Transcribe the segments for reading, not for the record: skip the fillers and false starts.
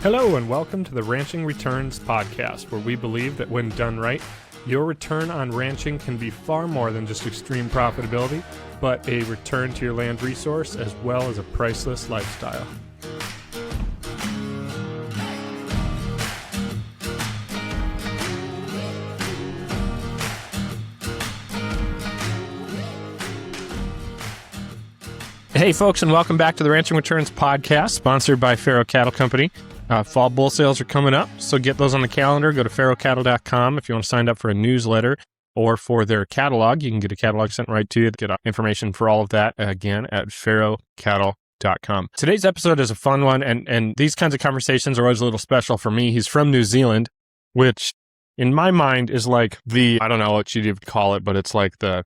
Hello and welcome to the Ranching Returns podcast, where we believe that when done right, your return on ranching can be far more than just extreme profitability, but a return to your land resource as well as a priceless lifestyle. Hey folks, and welcome back to the Ranching Returns podcast, sponsored by Faro Cattle Company. Fall bull sales are coming up, so get those on the calendar. Go to farocattle.com if you want to sign up for a newsletter or for their catalog. You can get a catalog sent right to you. Get information for all of that, again, at farocattle.com. Today's episode is a fun one, and these kinds of conversations are always a little special for me. He's from New Zealand, which in my mind is like I don't know what you'd call it, but it's like the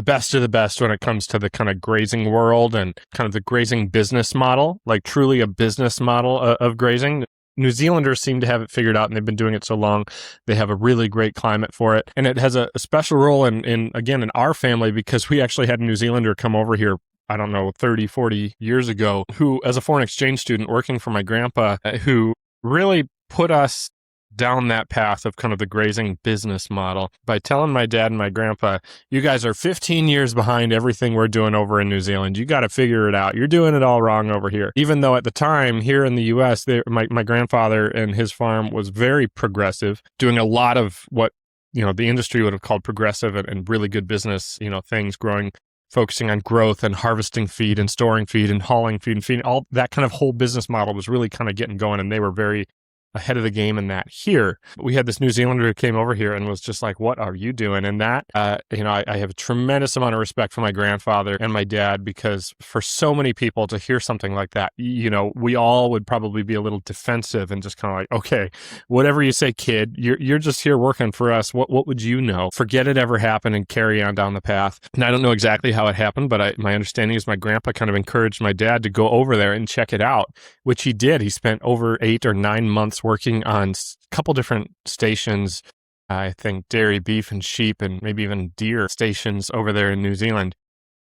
best of the best when it comes to the kind of grazing world and kind of the grazing business model, like truly a business model of grazing. New Zealanders seem to have it figured out, and they've been doing it so long. They have a really great climate for it. And it has a special role in our family, because we actually had a New Zealander come over here, I don't know, 30, 40 years ago, who, as a foreign exchange student working for my grandpa, who really put us down that path of kind of the grazing business model by telling my dad and my grandpa, you guys are 15 years behind everything we're doing over in New Zealand. You got to figure it out. You're doing it all wrong over here. Even though at the time here in the U.S., my grandfather and his farm was very progressive, doing a lot of what, the industry would have called progressive and really good business, things, growing, focusing on growth and harvesting feed and storing feed and hauling feed and feeding. All that kind of whole business model was really kind of getting going, and they were very ahead of the game in that. Here, we had this New Zealander who came over here and was just like, what are you doing? And that, I have a tremendous amount of respect for my grandfather and my dad, because for so many people to hear something like that, we all would probably be a little defensive and just kind of like, okay, whatever you say, kid, you're just here working for us. What would you know? Forget it ever happened and carry on down the path. And I don't know exactly how it happened, but my understanding is my grandpa kind of encouraged my dad to go over there and check it out, which he did. He spent over 8 or 9 months working on a couple different stations, I think dairy, beef, and sheep, and maybe even deer stations over there in New Zealand,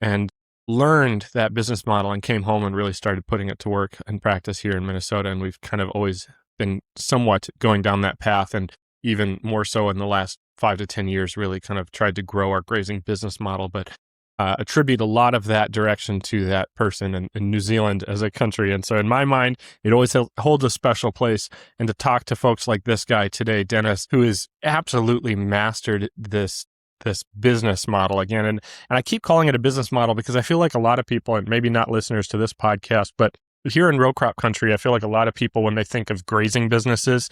and learned that business model and came home and really started putting it to work and practice here in Minnesota. And we've kind of always been somewhat going down that path, and even more so in the last 5 to 10 years, really kind of tried to grow our grazing business model, but attribute a lot of that direction to that person in New Zealand as a country. And so in my mind, it always holds a special place. And to talk to folks like this guy today, Dennis, who has absolutely mastered this business model again. And I keep calling it a business model because I feel like a lot of people, and maybe not listeners to this podcast, but here in row crop country, I feel like a lot of people, when they think of grazing businesses,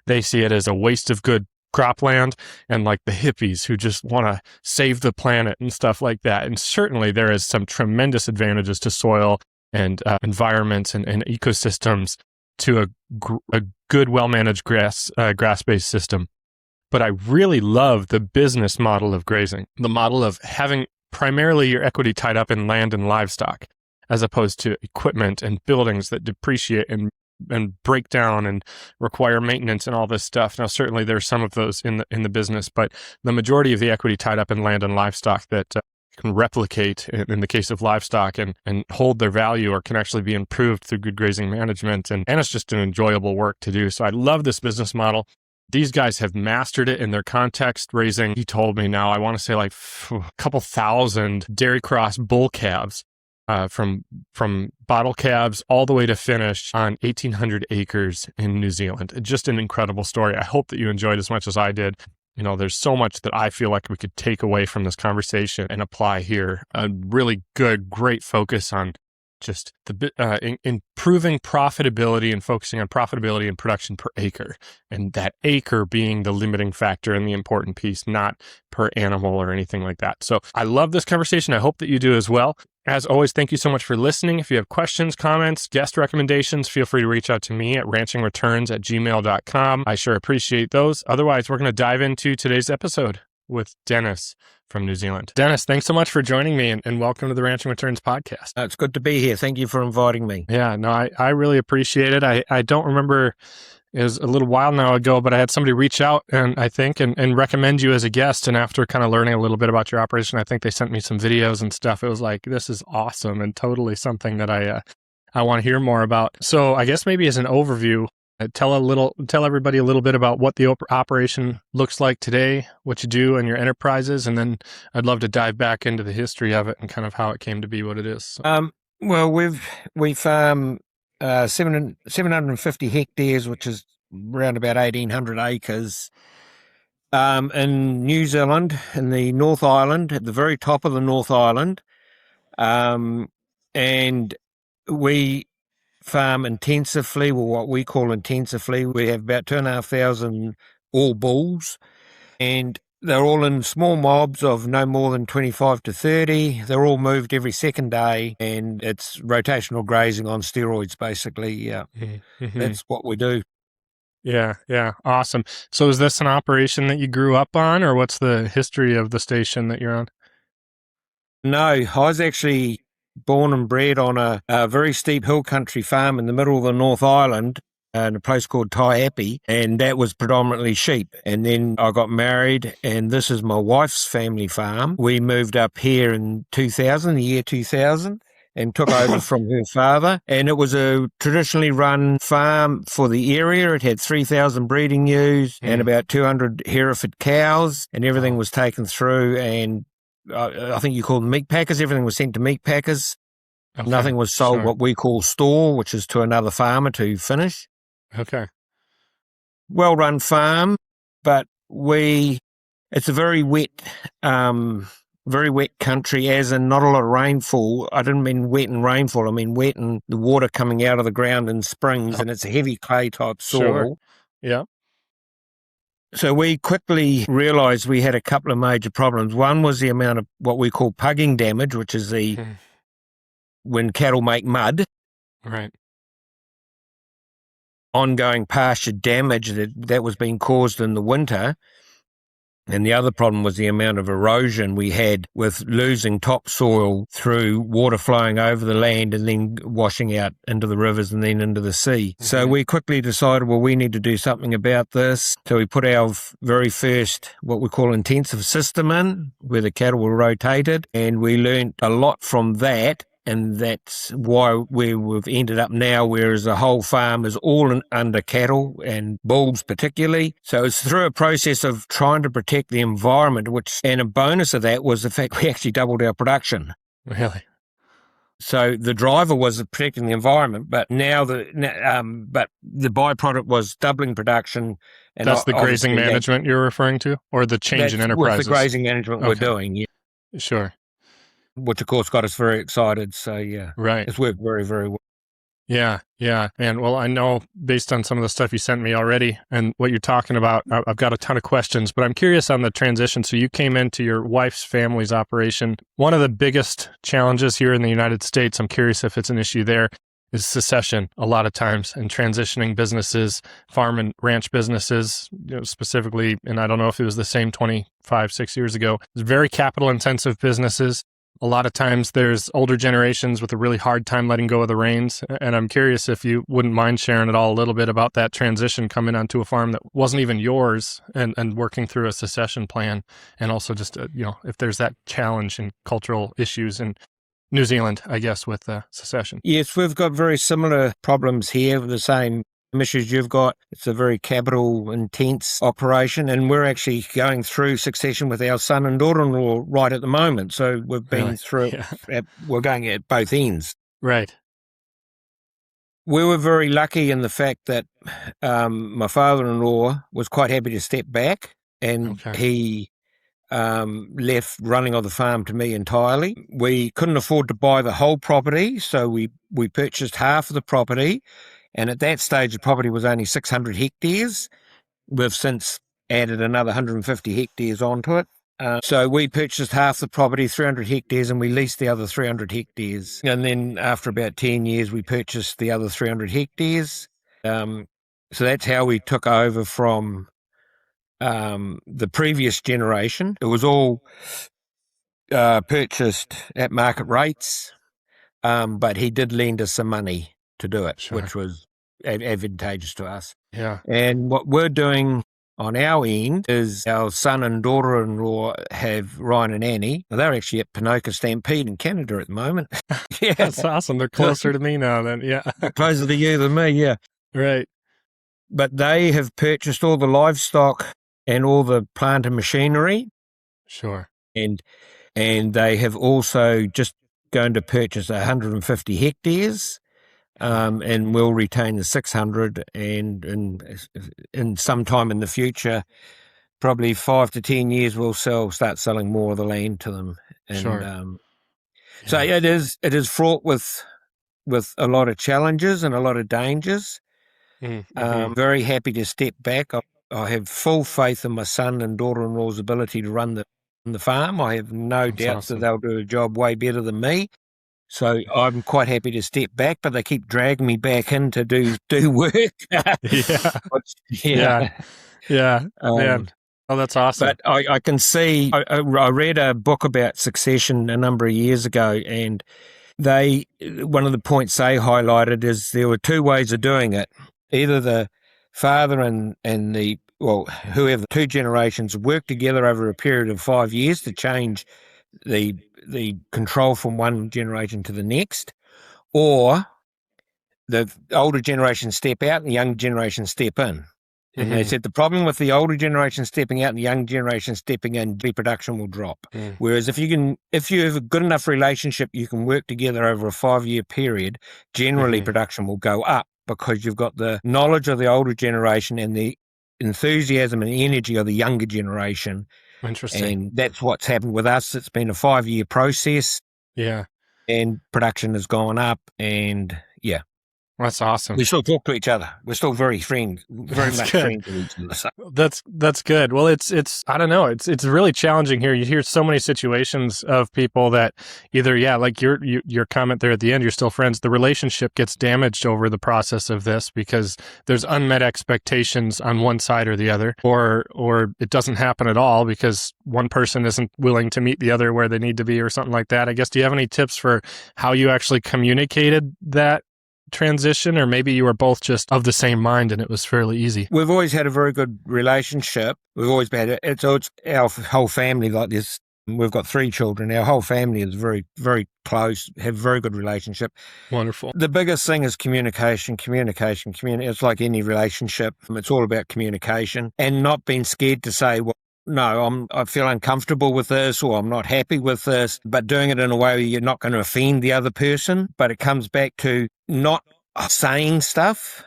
they see it as a waste of good cropland and like the hippies who just want to save the planet and stuff like that. And certainly there is some tremendous advantages to soil and environments and ecosystems to a good, well-managed grass-based system. But I really love the business model of grazing, the model of having primarily your equity tied up in land and livestock, as opposed to equipment and buildings that depreciate and break down and require maintenance and all this stuff. Now, certainly there's some of those in the business, but the majority of the equity tied up in land and livestock that can replicate in the case of livestock and hold their value, or can actually be improved through good grazing management. And it's just an enjoyable work to do. So I love this business model. These guys have mastered it in their context, raising, he told me now, I want to say like a couple thousand dairy cross bull calves. From bottle calves all the way to finish on 1,800 acres in New Zealand. Just an incredible story. I hope that you enjoyed as much as I did. There's so much that I feel like we could take away from this conversation and apply here. A really great focus on just improving profitability and focusing on profitability and production per acre. And that acre being the limiting factor and the important piece, not per animal or anything like that. So I love this conversation. I hope that you do as well. As always, thank you so much for listening. If you have questions, comments, guest recommendations, feel free to reach out to me at ranchingreturns@gmail.com. I sure appreciate those. Otherwise, we're going to dive into today's episode with Dennis from New Zealand. Dennis, thanks so much for joining me, and welcome to the Ranching Returns podcast. It's good to be here. Thank you for inviting me. Yeah, no, I really appreciate it. I don't remember, it was a little while now ago, but I had somebody reach out and recommend you as a guest. And after kind of learning a little bit about your operation, I think they sent me some videos and stuff. It was like, this is awesome and totally something that I want to hear more about. So I guess maybe as an overview, Tell everybody a little bit about what the operation looks like today, what you do, and your enterprises, and then I'd love to dive back into the history of it and kind of how it came to be what it is. So. Well, we farm 750 hectares, which is around about 1,800 acres, in New Zealand, in the North Island, at the very top of the North Island, and we farm intensively, or what we call intensively. We have about 2,500 all bulls, and they're all in small mobs of no more than 25 to 30. They're all moved every second day, and it's rotational grazing on steroids, basically. Yeah, That's what we do. Yeah, awesome. So is this an operation that you grew up on, or what's the history of the station that you're on? No, I was actually born and bred on a very steep hill country farm in the middle of the North Island in a place called Taiapi, and that was predominantly sheep. And then I got married, and this is my wife's family farm. We moved up here in the year 2000, and took over from her father. And it was a traditionally run farm for the area. It had 3,000 breeding ewes and about 200 Hereford cows, and everything was taken through, and I think you call them meat packers. Everything was sent to meat packers. Okay, nothing was sold what we call store, which is to another farmer to finish. Okay. Well-run farm, but it's a very wet country, as in not a lot of rainfall. I didn't mean wet and rainfall. I mean wet and the water coming out of the ground in springs, and it's a heavy clay type soil. Sure. Yeah. So we quickly realised we had a couple of major problems. One was the amount of what we call pugging damage, which is when cattle make mud. Right. Ongoing pasture damage that was being caused in the winter. And the other problem was the amount of erosion we had with losing topsoil through water flowing over the land and then washing out into the rivers and then into the sea. Mm-hmm. So we quickly decided, well, we need to do something about this. So we put our very first, what we call intensive system in, where the cattle were rotated, and we learnt a lot from that. And that's why we've ended up now, whereas the whole farm is all under cattle and bulls particularly. So it's through a process of trying to protect the environment, and a bonus of that was the fact we actually doubled our production. Really? So the driver was protecting the environment, but now the byproduct was doubling production. And that's the grazing management you're referring to, or the change in enterprises? With the grazing management we're doing, yeah. Sure. Which, of course, got us very excited. So, yeah, right. It's worked very, very well. Yeah. And, well, I know based on some of the stuff you sent me already and what you're talking about, I've got a ton of questions, but I'm curious on the transition. So you came into your wife's family's operation. One of the biggest challenges here in the United States, I'm curious if it's an issue there, is secession a lot of times, and transitioning businesses, farm and ranch businesses, specifically, and I don't know if it was the same 6 years ago, it's very capital intensive businesses. A lot of times there's older generations with a really hard time letting go of the reins. And I'm curious if you wouldn't mind sharing at all a little bit about that transition coming onto a farm that wasn't even yours and working through a succession plan. And also just, if there's that challenge and cultural issues in New Zealand, I guess, with succession. Yes, we've got very similar problems here, the same issues you've got. It's a very capital intense operation, and we're actually going through succession with our son and daughter-in-law right at the moment. So we've been through we're going at both ends. Right. We were very lucky in the fact that my father-in-law was quite happy to step back, and he left running of the farm to me entirely. We couldn't afford to buy the whole property, so we purchased half of the property. And at that stage, the property was only 600 hectares. We've since added another 150 hectares onto it. So we purchased half the property, 300 hectares, and we leased the other 300 hectares. And then after about 10 years, we purchased the other 300 hectares. So that's how we took over from the previous generation. It was all purchased at market rates, but he did lend us some money to do it, which was advantageous to us. Yeah. And what we're doing on our end is our son and daughter-in-law have Ryan and Annie. Well, they're actually at Ponoka Stampede in Canada at the moment. Yeah. That's awesome. They're closer to me now then. Yeah. Closer to you than me, yeah. Right. but they have purchased all the livestock and all the plant and machinery. Sure. And they have also just going to purchase 150 hectares, and will retain the 600, and in some time in the future, probably 5 to 10 years, we'll start selling more of the land to them. And Sure. so it is fraught with a lot of challenges and a lot of dangers. Mm-hmm. Very happy to step back. I have full faith in my son and daughter-in-law's ability to run the farm. I have no doubts that they'll do a job way better than me. So I'm quite happy to step back, but they keep dragging me back in to do work. Yeah. Man. Oh, that's awesome. But I can see, I read a book about succession a number of years ago, and one of the points they highlighted is there were two ways of doing it. Either the father and whoever, two generations work together over a period of 5 years to change the control from one generation to the next, or the older generation step out and the young generation step in. And they said the problem with the older generation stepping out and the young generation stepping in, production will drop. Whereas if you have a good enough relationship, you can work together over a 5-year period, generally production will go up, because you've got the knowledge of the older generation and the enthusiasm and energy of the younger generation. Interesting. And that's what's happened with us. It's been a 5-year process. Yeah. And production has gone up, and yeah. That's awesome. We still talk to each other. We're still very much friends with each other. That's good. Well, it's I don't know. It's really challenging here. You hear so many situations of people that either, like your comment there at the end, you're still friends. The relationship gets damaged over the process of this because there's unmet expectations on one side or the other, or it doesn't happen at all because one person isn't willing to meet the other where they need to be or something like that. I guess, do you have any tips for how you actually communicated that transition, or maybe you were both just of the same mind and it was fairly easy? We've always had a very good relationship. We've always had it. It's our whole family like this. We've got 3 children. Our whole family is very, very close, have very good relationship. Wonderful. The biggest thing is communication. It's like any relationship. It's all about communication and not being scared to say, well, no, I feel uncomfortable with this, or I'm not happy with this, but doing it in a way where you're not going to offend the other person. But it comes back to not saying stuff.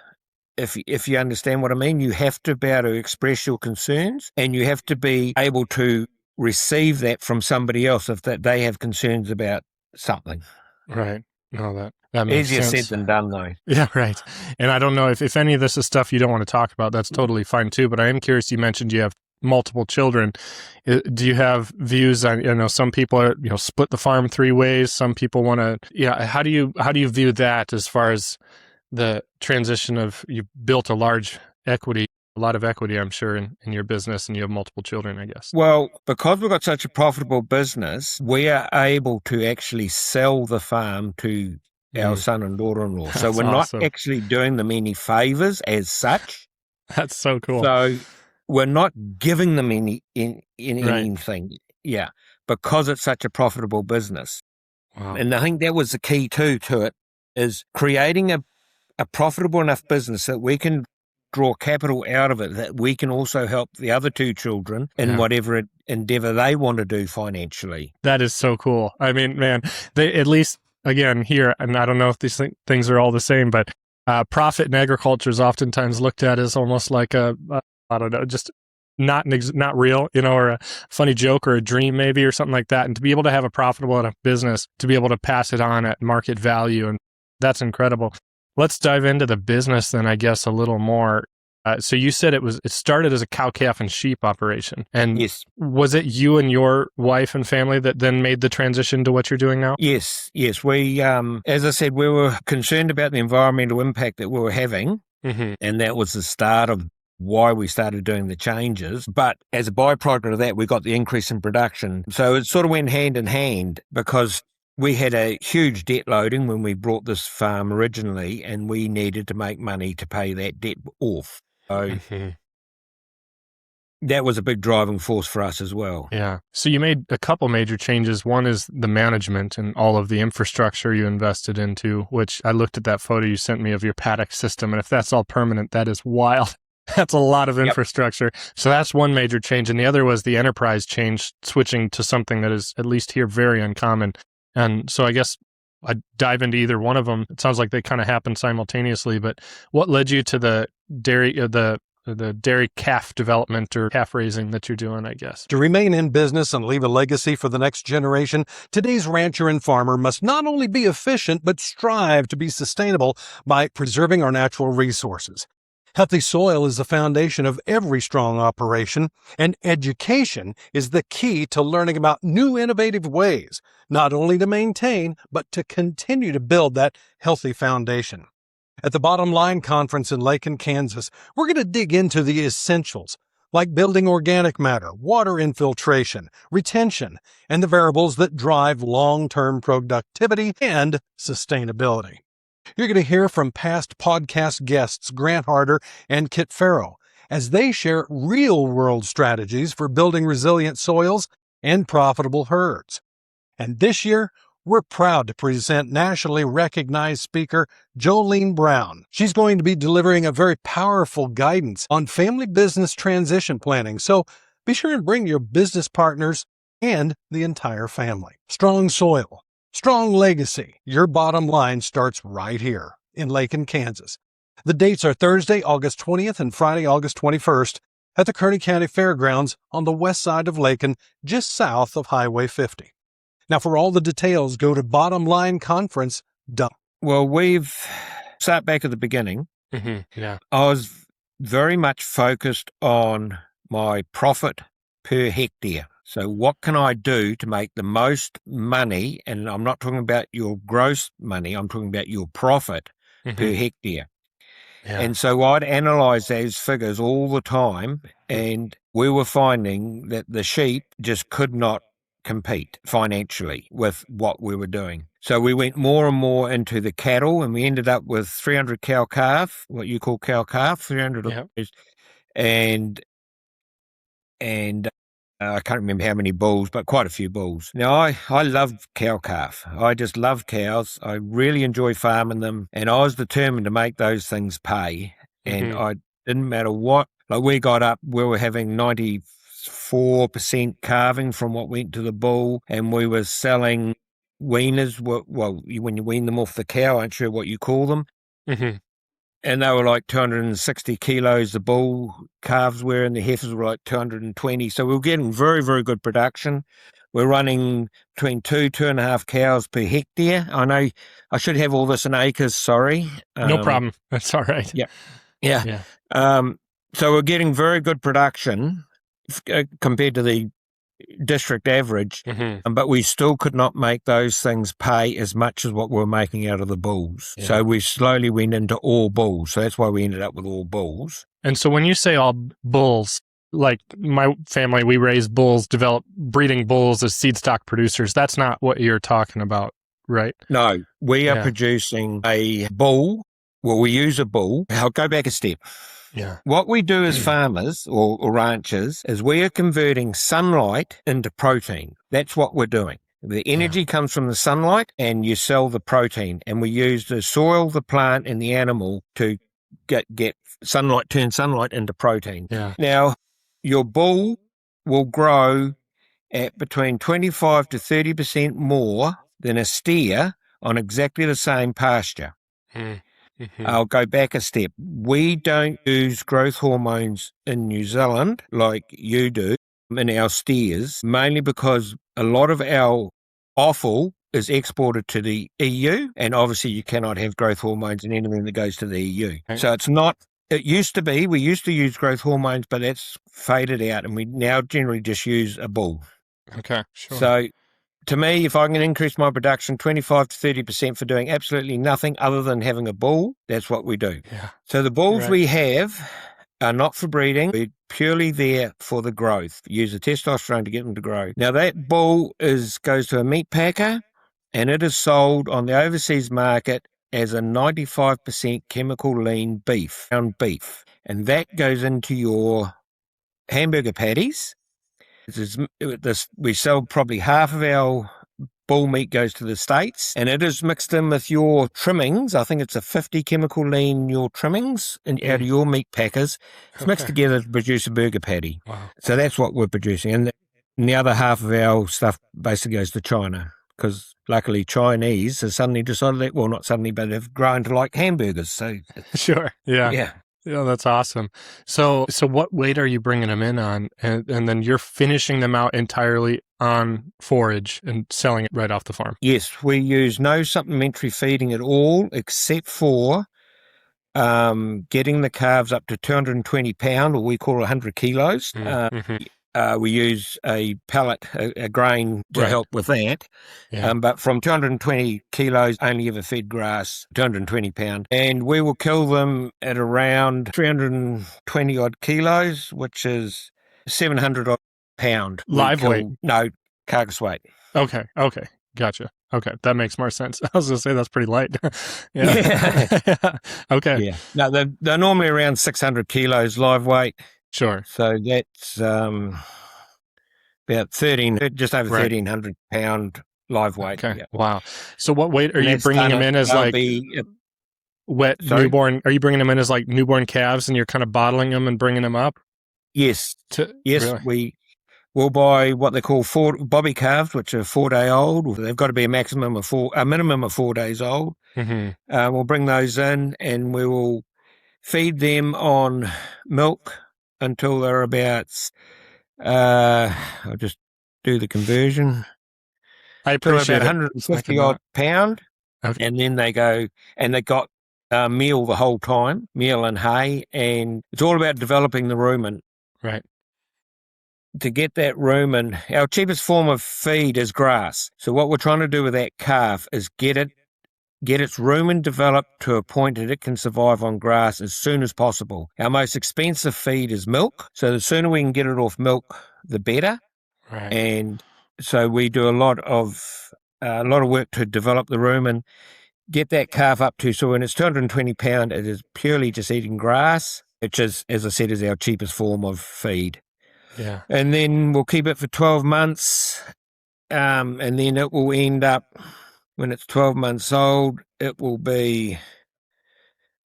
If you understand what I mean, you have to be able to express your concerns, and you have to be able to receive that from somebody else if that they have concerns about something. Right. No, that makes easier sense. said than done, though. Yeah, right. And I don't know if any of this is stuff you don't want to talk about. That's totally fine too. But I am curious. You mentioned you have multiple children. Do you have views on, some people are, split the farm 3 ways. Some people want to, how do you view that as far as the transition of, you built a lot of equity, I'm sure, in your business, and you have multiple children, I guess. Well, because we've got such a profitable business, we are able to actually sell the farm to our son and daughter-in-law. So we're awesome. Not actually doing them any favors as such. That's so cool. So we're not giving them anything, because it's such a profitable business. Wow. And I think that was the key to it, is creating a profitable enough business that we can draw capital out of it, that we can also help the other 2 children in whatever endeavor they want to do financially. That is so cool. I mean, man, they at least, again, here, and I don't know if these things are all the same, but profit in agriculture is oftentimes looked at as almost like I don't know, just not real, or a funny joke or a dream maybe or something like that. And to be able to have a profitable enough business to be able to pass it on at market value, and that's incredible. Let's dive into the business then, I guess, a little more. So you said it started as a cow, calf, and sheep operation. And yes. Was it you and your wife and family that then made the transition to what you're doing now? Yes. We, as I said, we were concerned about the environmental impact that we were having. And that was the start of why we started doing the changes. But as a byproduct of that, we got the increase in production. So it sort of went hand in hand, because we had a huge debt loading when we brought this farm originally, and we needed to make money to pay that debt off. So that was a big driving force for us as well. Yeah. So you made a couple major changes. One is the management and all of the infrastructure you invested into, which I looked at that photo you sent me of your paddock system. And if that's all permanent, that is wild. That's a lot of infrastructure. So that's one major change. And the other was the enterprise change, switching to something that is, at least here, very uncommon. And so I guess I'd dive into either one of them. It sounds like they kind of happened simultaneously, but what led you to the dairy calf development or calf raising that you're doing, I guess? To remain in business and leave a legacy for the next generation, today's rancher and farmer must not only be efficient, but strive to be sustainable by preserving our natural resources. Healthy soil is the foundation of every strong operation, and education is the key to learning about new innovative ways, not only to maintain, but to continue to build that healthy foundation. At the Bottom Line Conference in Lakin, Kansas, we're going to dig into the essentials, like building organic matter, water infiltration, retention, and the variables that drive long-term productivity and sustainability. You're going to hear from past podcast guests Grant Harder and Kit Farrow as they share real-world strategies for building resilient soils and profitable herds. And this year, we're proud to present nationally recognized speaker Jolene Brown. She's going to be delivering a very powerful guidance on family business transition planning, so be sure and bring your business partners and the entire family. Strong soil, strong legacy. Your bottom line starts right here in Lakin, Kansas. The dates are Thursday, August 20th and Friday, August 21st at the Kearney County Fairgrounds on the west side of Lakin, just south of Highway 50. Now, for all the details, go to bottomlineconference.com. Well, we've start back at the beginning. Yeah. I was very much focused on my profit per hectare. So what can I do to make the most money? And I'm not talking about your gross money. I'm talking about your profit per hectare. Yeah. And so I'd analyze those figures all the time, and we were finding that the sheep just could not compete financially with what we were doing. So we went more and more into the cattle, and we ended up with 300 cow calf, what you call cow calf, 300 of those, and I can't remember how many bulls, but quite a few bulls. Now, I love cow calf. I just love cows. I really enjoy farming them, and I was determined to make those things pay. And I didn't matter what. Like we got up, we were having 94% calving from what went to the bull, and we were selling weaners. Well, when you wean them off the cow, I'm sure what you call them. And they were like 260 kilos, the bull calves were, and the heifers were like 220. So we were getting very, very good production. We're running between 2.5 cows per hectare. I know I should have all this in acres, sorry. No problem. That's all right. Yeah. So we're getting very good production compared to the district average, but we still could not make those things pay as much as what we were making out of the bulls. Yeah. So we slowly went into all bulls. So that's why we ended up with all bulls. And so when you say all bulls, like my family, we raise bulls, develop breeding bulls as seed stock producers. That's not what you're talking about, right? No, we are producing a bull. Well, we use a bull. I'll go back a step. Yeah. What we do as farmers or ranchers is we are converting sunlight into protein. That's what we're doing. The energy comes from the sunlight, and you sell the protein. And we use the soil, the plant, and the animal to get sunlight, turn sunlight into protein. Yeah. Now, your bull will grow at between 25 to 30% more than a steer on exactly the same pasture. I'll go back a step. We don't use growth hormones in New Zealand like you do in our steers, mainly because a lot of our offal is exported to the EU, and obviously you cannot have growth hormones in anything that goes to the EU. Okay. So it's not, it used to be, we used to use growth hormones, but that's faded out, and we now generally just use a bull. Okay, sure. So to me, if I can increase my production 25 to 30% for doing absolutely nothing other than having a bull, that's what we do. Yeah. So the bulls we have are not for breeding. We're purely there for the growth. Use the testosterone to get them to grow. Now that bull goes to a meat packer, and it is sold on the overseas market as a 95% chemical lean beef, ground beef. And that goes into your hamburger patties. We sell probably half of our bull meat goes to the States, and it is mixed in with your trimmings. I think it's a 50 chemical lean, your trimmings, and out of your meat packers. It's mixed together to produce a burger patty. Wow. So that's what we're producing. And the other half of our stuff basically goes to China, because luckily Chinese has suddenly decided that, well, not suddenly, but they've grown to like hamburgers. So Sure. Yeah. Yeah, that's awesome. So what weight are you bringing them in on? And then you're finishing them out entirely on forage and selling it right off the farm? Yes, we use no supplementary feeding at all, except for getting the calves up to 220 pound, or we call it 100 kilos. We use a pellet, a grain to help with that. Yeah. But from 220 kilos, only ever fed grass, 220 pound. And we will kill them at around 320 odd kilos, which is 700 odd pound. Live weight? No, carcass weight. Okay. Gotcha. Okay, that makes more sense. I was going to say that's pretty light. Yeah. Okay. Yeah. No, they're normally around 600 kilos live weight. Sure. So that's about just over 1,300 pound live weight. Okay. Yeah. Wow. So what weight are you bringing them in as like wet newborn? Are you bringing them in as like newborn calves and you're kind of bottling them and bringing them up? Yes. Really? We'll buy what they call bobby calves, which are 4-day old. They've got to be a minimum of 4 days old. Mm-hmm. We'll bring those in and we will feed them on milk until they're about, I'll just do the conversion. I appreciate about 150 odd pound. Okay. And then they go, and they got meal the whole time, meal and hay. And it's all about developing the rumen. Right. To get that rumen, our cheapest form of feed is grass. So what we're trying to do with that calf is get its rumen developed to a point that it can survive on grass as soon as possible. Our most expensive feed is milk. So the sooner we can get it off milk, the better. Right. And so we do a lot of work to develop the rumen, get that calf up to, so when it's 220 pound, it is purely just eating grass, which is, as I said, is our cheapest form of feed. Yeah. And then we'll keep it for 12 months. And then it will end up, when it's 12 months old, it will be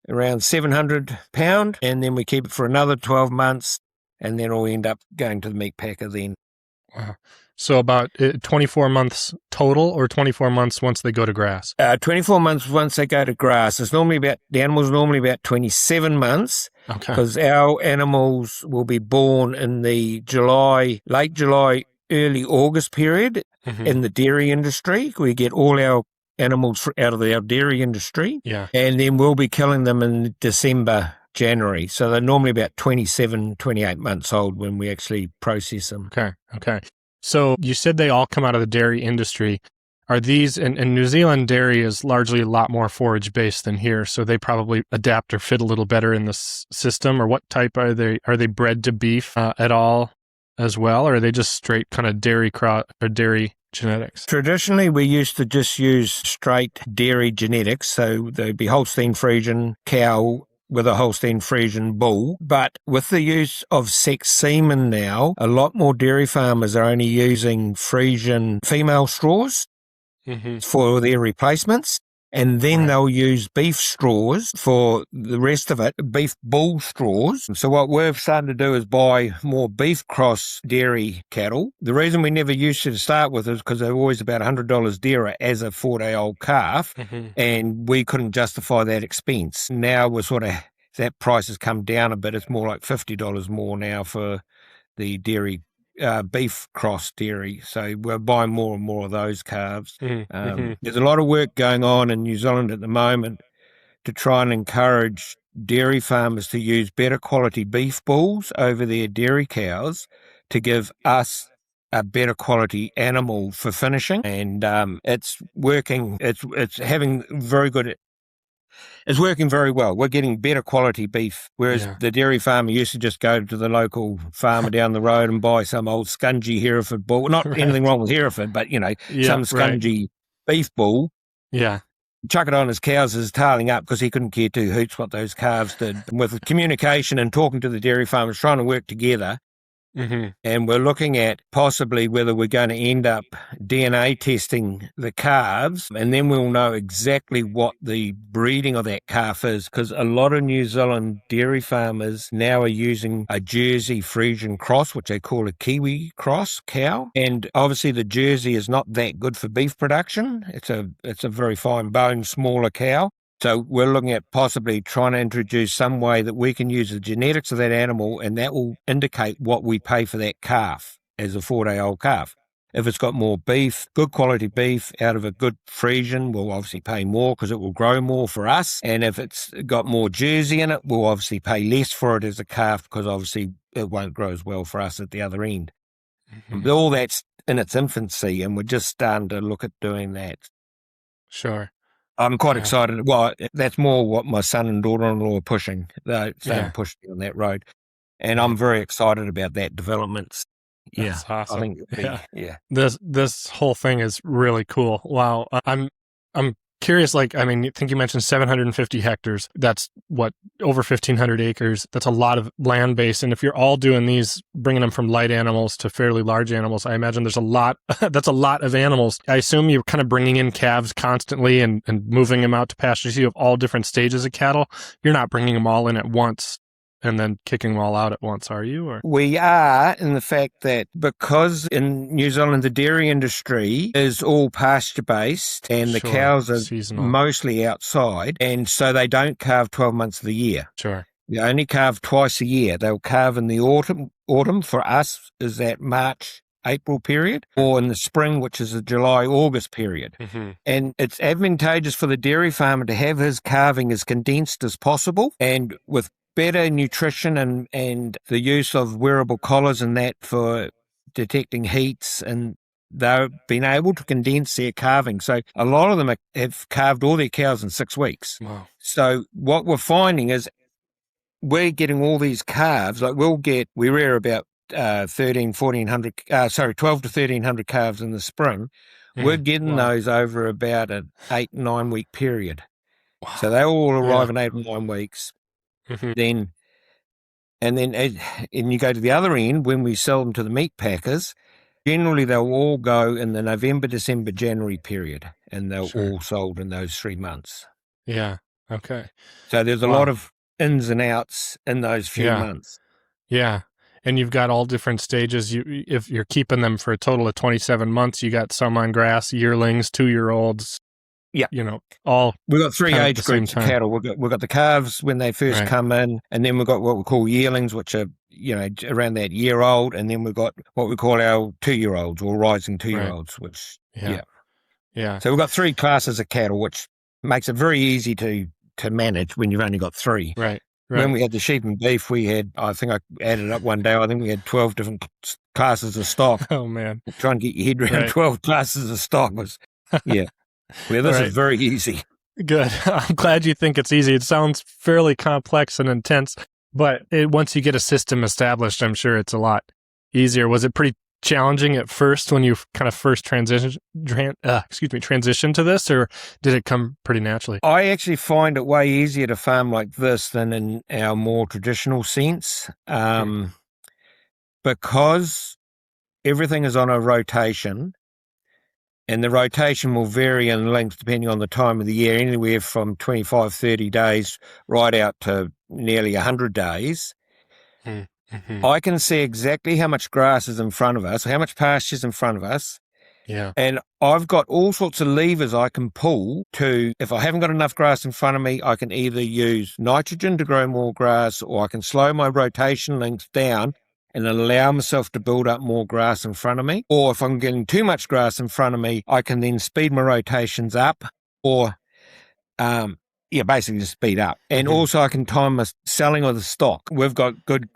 around 700 pound. And then we keep it for another 12 months. And then it'll end up going to the meat packer then. Wow. So about 24 months total, or 24 months once they go to grass? 24 months once they go to grass. The animal's normally about 27 months. Okay. Because our animals will be born in the late July, early August period in the dairy industry. We get all our animals out of our dairy industry. Yeah. And then we'll be killing them in December, January. So they're normally about 27, 28 months old when we actually process them. Okay. So you said they all come out of the dairy industry. Are these, in New Zealand, dairy is largely a lot more forage-based than here, so they probably adapt or fit a little better in the system, or what type are they? Are they bred to beef at all as well, or are they just straight kind of dairy genetics? Traditionally, we used to just use straight dairy genetics, so they'd be Holstein Friesian cow with a Holstein Friesian bull. But with the use of sex semen now, a lot more dairy farmers are only using Friesian female straws for their replacements. And then they'll use beef straws for the rest of it, beef bull straws. So what we've started to do is buy more beef cross dairy cattle. The reason we never used to start with is because they're always about $100 dearer as a 4-day-old calf, and we couldn't justify that expense. Now we're that price has come down a bit. It's more like $50 more now for the dairy beef cross dairy, so we're buying more and more of those calves. There's a lot of work going on in New Zealand at the moment to try and encourage dairy farmers to use better quality beef bulls over their dairy cows to give us a better quality animal for finishing, and it's working. It's having very good. It's working very well. We're getting better quality beef, whereas the dairy farmer used to just go to the local farmer down the road and buy some old scungy Hereford bull. Not anything wrong with Hereford, but, some scungy beef bull. Yeah. Chuck it on his cows as tailing up because he couldn't care two hoots what those calves did. With communication and talking to the dairy farmers, trying to work together, And we're looking at possibly whether we're going to end up DNA testing the calves, and then we'll know exactly what the breeding of that calf is, because a lot of New Zealand dairy farmers now are using a Jersey Friesian cross, which they call a Kiwi cross cow. And obviously the Jersey is not that good for beef production. It's a very fine bone, smaller cow. So we're looking at possibly trying to introduce some way that we can use the genetics of that animal, and that will indicate what we pay for that calf as a 4-day-old calf. If it's got more beef, good quality beef out of a good Friesian, we'll obviously pay more because it will grow more for us. And if it's got more Jersey in it, we'll obviously pay less for it as a calf because obviously it won't grow as well for us at the other end. All that's in its infancy, and we're just starting to look at doing that. Sure. I'm quite excited. Well, that's more what my son and daughter-in-law are pushing. They're starting to push on that road. And I'm very excited about that development. That's awesome. I think This whole thing is really cool. Wow. I'm curious, I think you mentioned 750 hectares. That's what, over 1,500 acres. That's a lot of land base. And if you're all doing these, bringing them from light animals to fairly large animals, I imagine there's a lot, that's a lot of animals. I assume you're kind of bringing in calves constantly and moving them out to pastures. You have all different stages of cattle. You're not bringing them all in at once and then kicking them all out at once, are you? Or? We are, in the fact that because in New Zealand the dairy industry is all pasture-based and the cows are seasonal, mostly outside, and so they don't calve 12 months of the year. Sure. They only calve twice a year. They'll calve in the autumn. Autumn for us is that March, April period, or in the spring, which is the July, August period. And it's advantageous for the dairy farmer to have his calving as condensed as possible, and with better nutrition and the use of wearable collars and that for detecting heats, and they've been able to condense their calving. So a lot of them have calved all their cows in 6 weeks. Wow. So what we're finding is we're getting all these calves, we rear about 12 to 1,300 calves in the spring. We're getting those over about an 8-9 week period. Wow. So they all arrive in 8 or 9 weeks. Then you go to the other end, when we sell them to the meat packers, generally they'll all go in the November, December, January period, and they're all sold in those 3 months. Yeah. Okay. So there's a lot of ins and outs in those few months. Yeah. And you've got all different stages. If you're keeping them for a total of 27 months, you got some on grass, yearlings, 2-year-olds. Yeah. All. We've got 3 age groups of cattle. We've got the calves when they first come in, and then we've got what we call yearlings, which are, around that year old, and then we've got what we call our 2-year-olds or rising 2-year-olds, which, So we've got 3 classes of cattle, which makes it very easy to manage when you've only got 3. Right. When we had the sheep and beef, we had, I think I added up one day, I think we had 12 different classes of stock. Oh, man. Trying to get your head around 12 classes of stock was, Well, this is very easy. Good. I'm glad you think it's easy. It sounds fairly complex and intense, but once you get a system established, I'm sure it's a lot easier. Was it pretty challenging at first when you kind of first transition to this, or did it come pretty naturally? I actually find it way easier to farm like this than in our more traditional sense, because everything is on a rotation. And the rotation will vary in length depending on the time of the year, anywhere from 25, 30 days right out to nearly 100 days. I can see exactly how much grass is in front of us, how much pasture is in front of us. Yeah. And I've got all sorts of levers I can pull to, if I haven't got enough grass in front of me, I can either use nitrogen to grow more grass, or I can slow my rotation length down and allow myself to build up more grass in front of me. Or if I'm getting too much grass in front of me, I can then speed my rotations up, or basically just speed up. And also I can time my selling of the stock. We've got good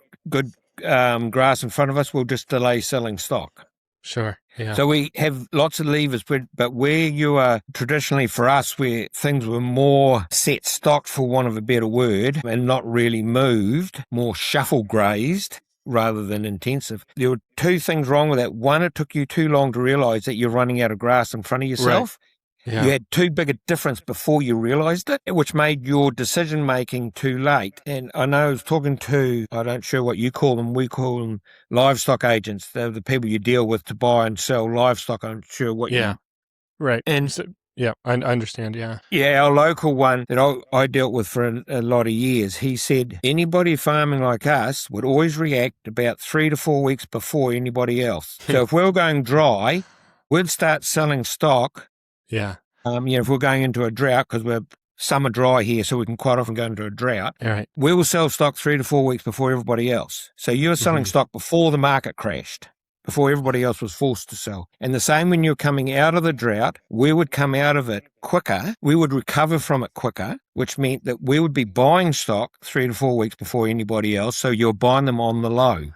grass in front of us, we'll just delay selling stock. Sure. Yeah. So we have lots of levers, but where you are traditionally, for us, where things were more set stock, for want of a better word, and not really moved, more shuffle grazed rather than intensive. There were 2 things wrong with that. One, it took you too long to realise that you're running out of grass in front of yourself. You had too big a difference before you realised it, which made your decision-making too late. And I know I was talking to, I don't sure what you call them, we call them livestock agents. They're the people you deal with to buy and sell livestock. I'm sure what you... Right. And so, yeah, I understand, yeah. Yeah, our local one that I dealt with for a lot of years, he said anybody farming like us would always react about 3 to 4 weeks before anybody else. So if we were going dry, we'd start selling stock. Yeah. If we're going into a drought, because we're summer dry here, so we can quite often go into a drought. All right. We will sell stock 3 to 4 weeks before everybody else. So you were selling stock before the market crashed, before everybody else was forced to sell. And the same when you're coming out of the drought, we would come out of it quicker. We would recover from it quicker, which meant that we would be buying stock 3 to 4 weeks before anybody else. So you're buying them on the low.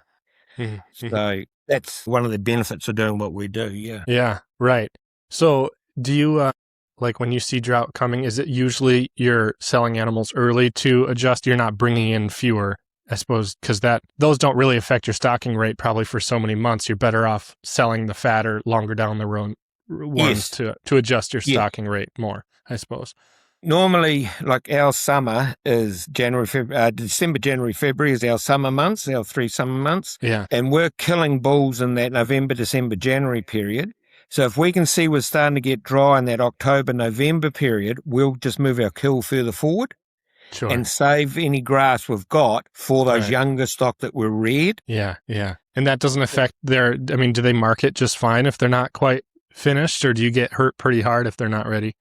So that's one of the benefits of doing what we do. Yeah. Yeah. Right. So do you, like when you see drought coming, is it usually you're selling animals early to adjust? You're not bringing in fewer, I suppose, because those don't really affect your stocking rate probably for so many months. You're better off selling the fatter, longer down the road ones to adjust your stocking rate more, I suppose. Normally, like our summer is December, January, February is our summer months, our 3 summer months. Yeah. And we're killing bulls in that November, December, January period. So if we can see we're starting to get dry in that October, November period, we'll just move our kill further forward. Sure. And save any grass we've got for those younger stock that were reared. Yeah, yeah. And that doesn't affect do they market just fine if they're not quite finished, or do you get hurt pretty hard if they're not ready?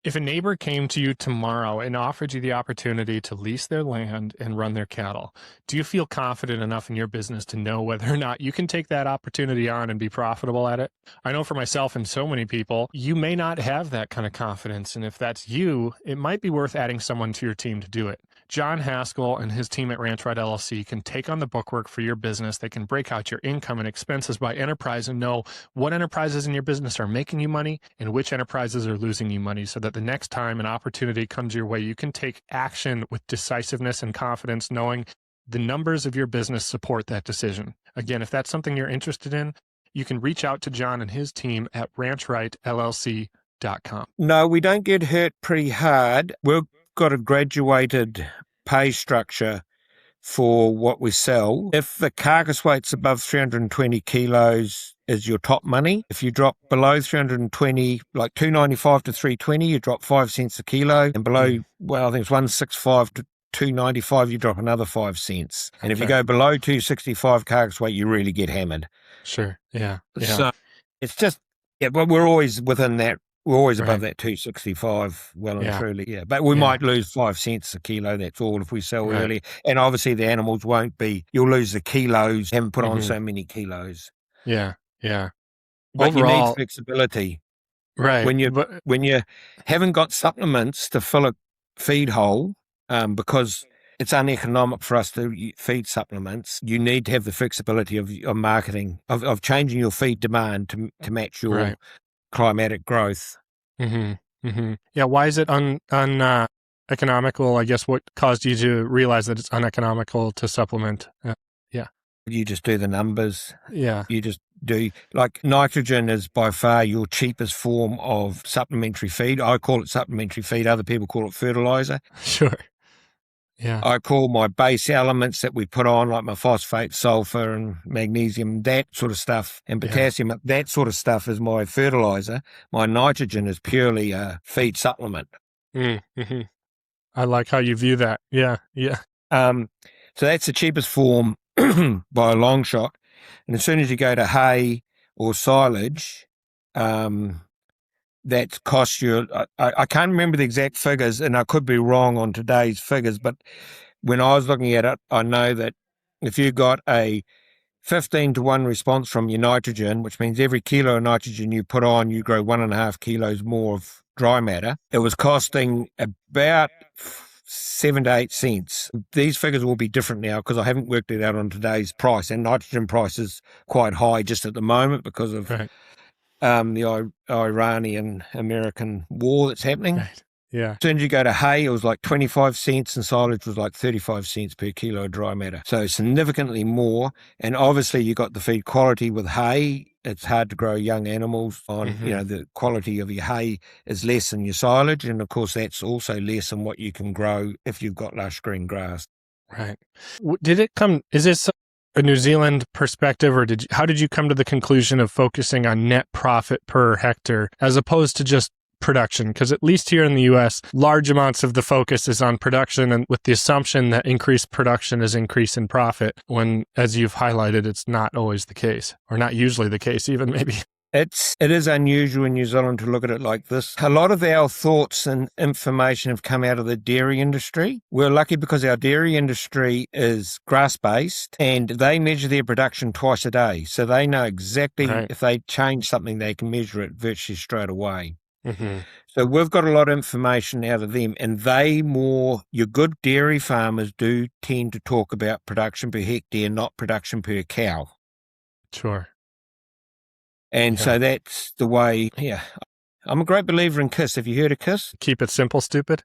If a neighbor came to you tomorrow and offered you the opportunity to lease their land and run their cattle, do you feel confident enough in your business to know whether or not you can take that opportunity on and be profitable at it? I know for myself and so many people, you may not have that kind of confidence. And if that's you, it might be worth adding someone to your team to do it. John Haskell and his team at Ranch Right LLC can take on the bookwork for your business. They can break out your income and expenses by enterprise and know what enterprises in your business are making you money and which enterprises are losing you money, so that the next time an opportunity comes your way, you can take action with decisiveness and confidence, knowing the numbers of your business support that decision. Again, if that's something you're interested in, you can reach out to John and his team at ranchrightlLC.com. No, we don't get hurt pretty hard. We've got a graduated pay structure for what we sell. If the carcass weight's above 320 kilos is your top money. If you drop below 320, like 295 to 320, you drop 5 cents a kilo. And below, I think it's 165 to 295, you drop another 5 cents. And if you go below 265 carcass weight, you really get hammered. Sure. Yeah. So it's just, but we're always within that. We're always above that 265, well and truly, But we might lose 5 cents a kilo, that's all, if we sell early. And obviously the animals won't be, you'll lose the kilos, haven't put on so many kilos. Yeah, yeah. But overall, you need flexibility. Right. When you haven't got supplements to fill a feed hole, because it's uneconomic for us to feed supplements, you need to have the flexibility of marketing, of changing your feed demand to match your climatic growth. Yeah, why is it uneconomical? I guess what caused you to realize that it's uneconomical to supplement? You just do the numbers. Yeah. You just do, like, nitrogen is by far your cheapest form of supplementary feed. I call it supplementary feed. Other people call it fertilizer. Sure. Yeah. I call my base elements that we put on, like my phosphate, sulfur, and magnesium, that sort of stuff, and potassium, that sort of stuff is my fertilizer. My nitrogen is purely a feed supplement. Mm-hmm. I like how you view that. Yeah, yeah. So that's the cheapest form by a long shot. And as soon as you go to hay or silage, that costs you, I can't remember the exact figures, and I could be wrong on today's figures, but when I was looking at it, I know that if you got a 15-to-1 response from your nitrogen, which means every kilo of nitrogen you put on, you grow 1.5 kilos more of dry matter, it was costing about 7 to 8 cents. These figures will be different now because I haven't worked it out on today's price, and nitrogen price is quite high just at the moment because of the Iranian-American war that's happening. Right. Yeah. As soon as you go to hay, it was like 25 cents, and silage was like 35 cents per kilo of dry matter. So significantly more. And obviously you got the feed quality with hay. It's hard to grow young animals on, the quality of your hay is less than your silage. And of course, that's also less than what you can grow if you've got lush green grass. Right. Is this a New Zealand perspective, or how did you come to the conclusion of focusing on net profit per hectare as opposed to just production? Because at least here in the US, large amounts of the focus is on production, and with the assumption that increased production is increase in profit, when, as you've highlighted, it's not always the case, or not usually the case even, maybe. It is unusual in New Zealand to look at it like this. A lot of our thoughts and information have come out of the dairy industry. We're lucky because our dairy industry is grass-based and they measure their production twice a day. So they know exactly if they change something, they can measure it virtually straight away. Mm-hmm. So we've got a lot of information out of them, and your good dairy farmers do tend to talk about production per hectare, not production per cow. Sure. And so that's the way, I'm a great believer in KISS. Have you heard of KISS? Keep it simple, stupid?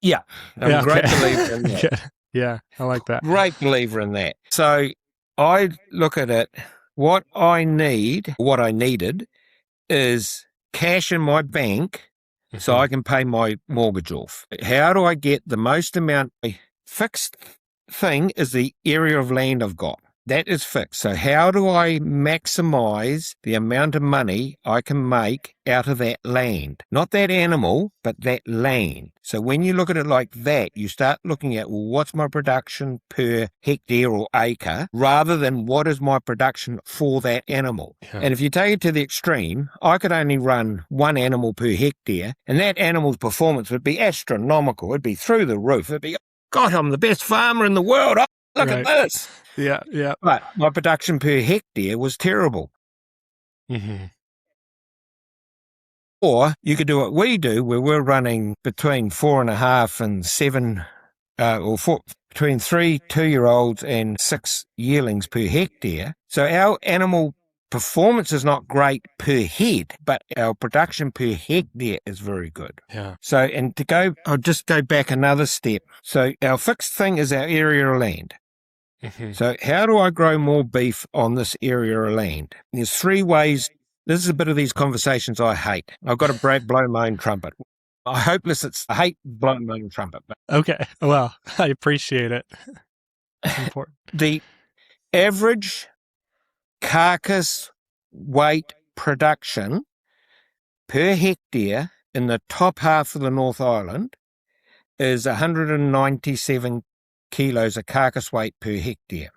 Yeah. I'm a great believer in that. Yeah, I like that. Great believer in that. So I look at it, what I needed is cash in my bank so I can pay my mortgage off. How do I get the most amount? A fixed thing is the area of land I've got. That is fixed. So how do I maximize the amount of money I can make out of that land? Not that animal, but that land. So when you look at it like that, you start looking at, well, what's my production per hectare or acre, rather than what is my production for that animal. Yeah. And if you take it to the extreme, I could only run one animal per hectare, and that animal's performance would be astronomical. It'd be through the roof. It'd be, God, I'm the best farmer in the world. Look at this. Yeah, yeah. But my production per hectare was terrible. Mm-hmm. Or you could do what we do, where we're running between 4.5 and 7, between 3 2-year-olds and 6 yearlings per hectare. So our animal performance is not great per head, but our production per hectare is very good. Yeah. So, I'll just go back another step. So our fixed thing is our area of land. Mm-hmm. So how do I grow more beef on this area of land? There's 3 ways. This is a bit of these conversations I hate. I've got to blow my own trumpet. I hate blowing my own trumpet. But okay. Well, I appreciate it. It's important. The average carcass weight production per hectare in the top half of the North Island is 197 kilos of carcass weight per hectare.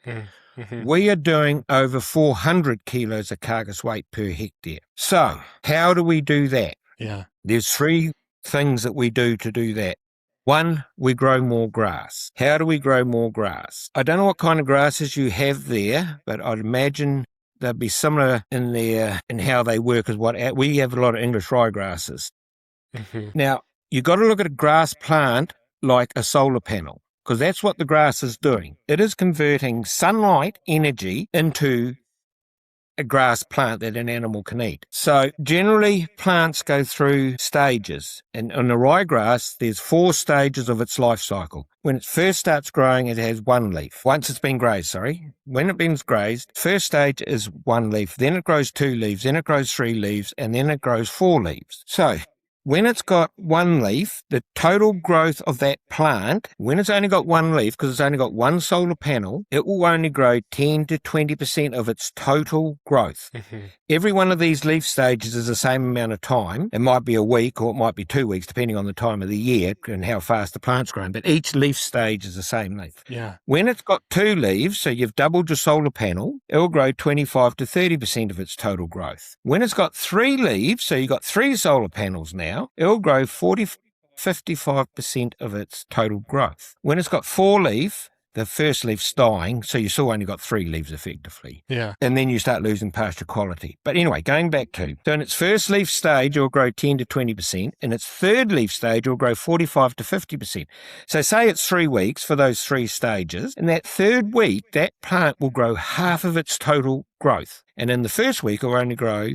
Mm-hmm. We are doing over 400 kilos of carcass weight per hectare. So how do we do that? Yeah. There's 3 things that we do to do that. 1, we grow more grass. How do we grow more grass? I don't know what kind of grasses you have there, but I'd imagine they'd be similar in how they work as what we have. A lot of English ryegrasses. Mm-hmm. Now, you've got to look at a grass plant like a solar panel, because that's what the grass is doing. It is converting sunlight energy into a grass plant that an animal can eat. So generally plants go through stages, and on the ryegrass there's 4 stages of its life cycle. When it first starts growing, it has 1 leaf. Once it's been grazed, when it's been grazed, first stage is 1 leaf, then it grows 2 leaves, then it grows 3 leaves, and then it grows 4 leaves. So when it's got 1 leaf, the total growth of that plant, when it's only got 1 leaf, because it's only got 1 solar panel, it will only grow 10 to 20% of its total growth. Mm-hmm. Every one of these leaf stages is the same amount of time. It might be a week or it might be 2 weeks, depending on the time of the year and how fast the plant's growing. But each leaf stage is the same leaf. Yeah. When it's got 2 leaves, so you've doubled your solar panel, it will grow 25 to 30% of its total growth. When it's got 3 leaves, so you've got 3 solar panels now, it will grow 55% of its total growth. When it's got 4 leaf, the first leaf's dying, so you still only got 3 leaves effectively. Yeah. And then you start losing pasture quality. But anyway, going back to, so in its first leaf stage, it will grow 10 to 20%. In its third leaf stage, it will grow 45 to 50%. So say it's 3 weeks for those 3 stages. In that third week, that plant will grow half of its total growth. And in the first week, it will only grow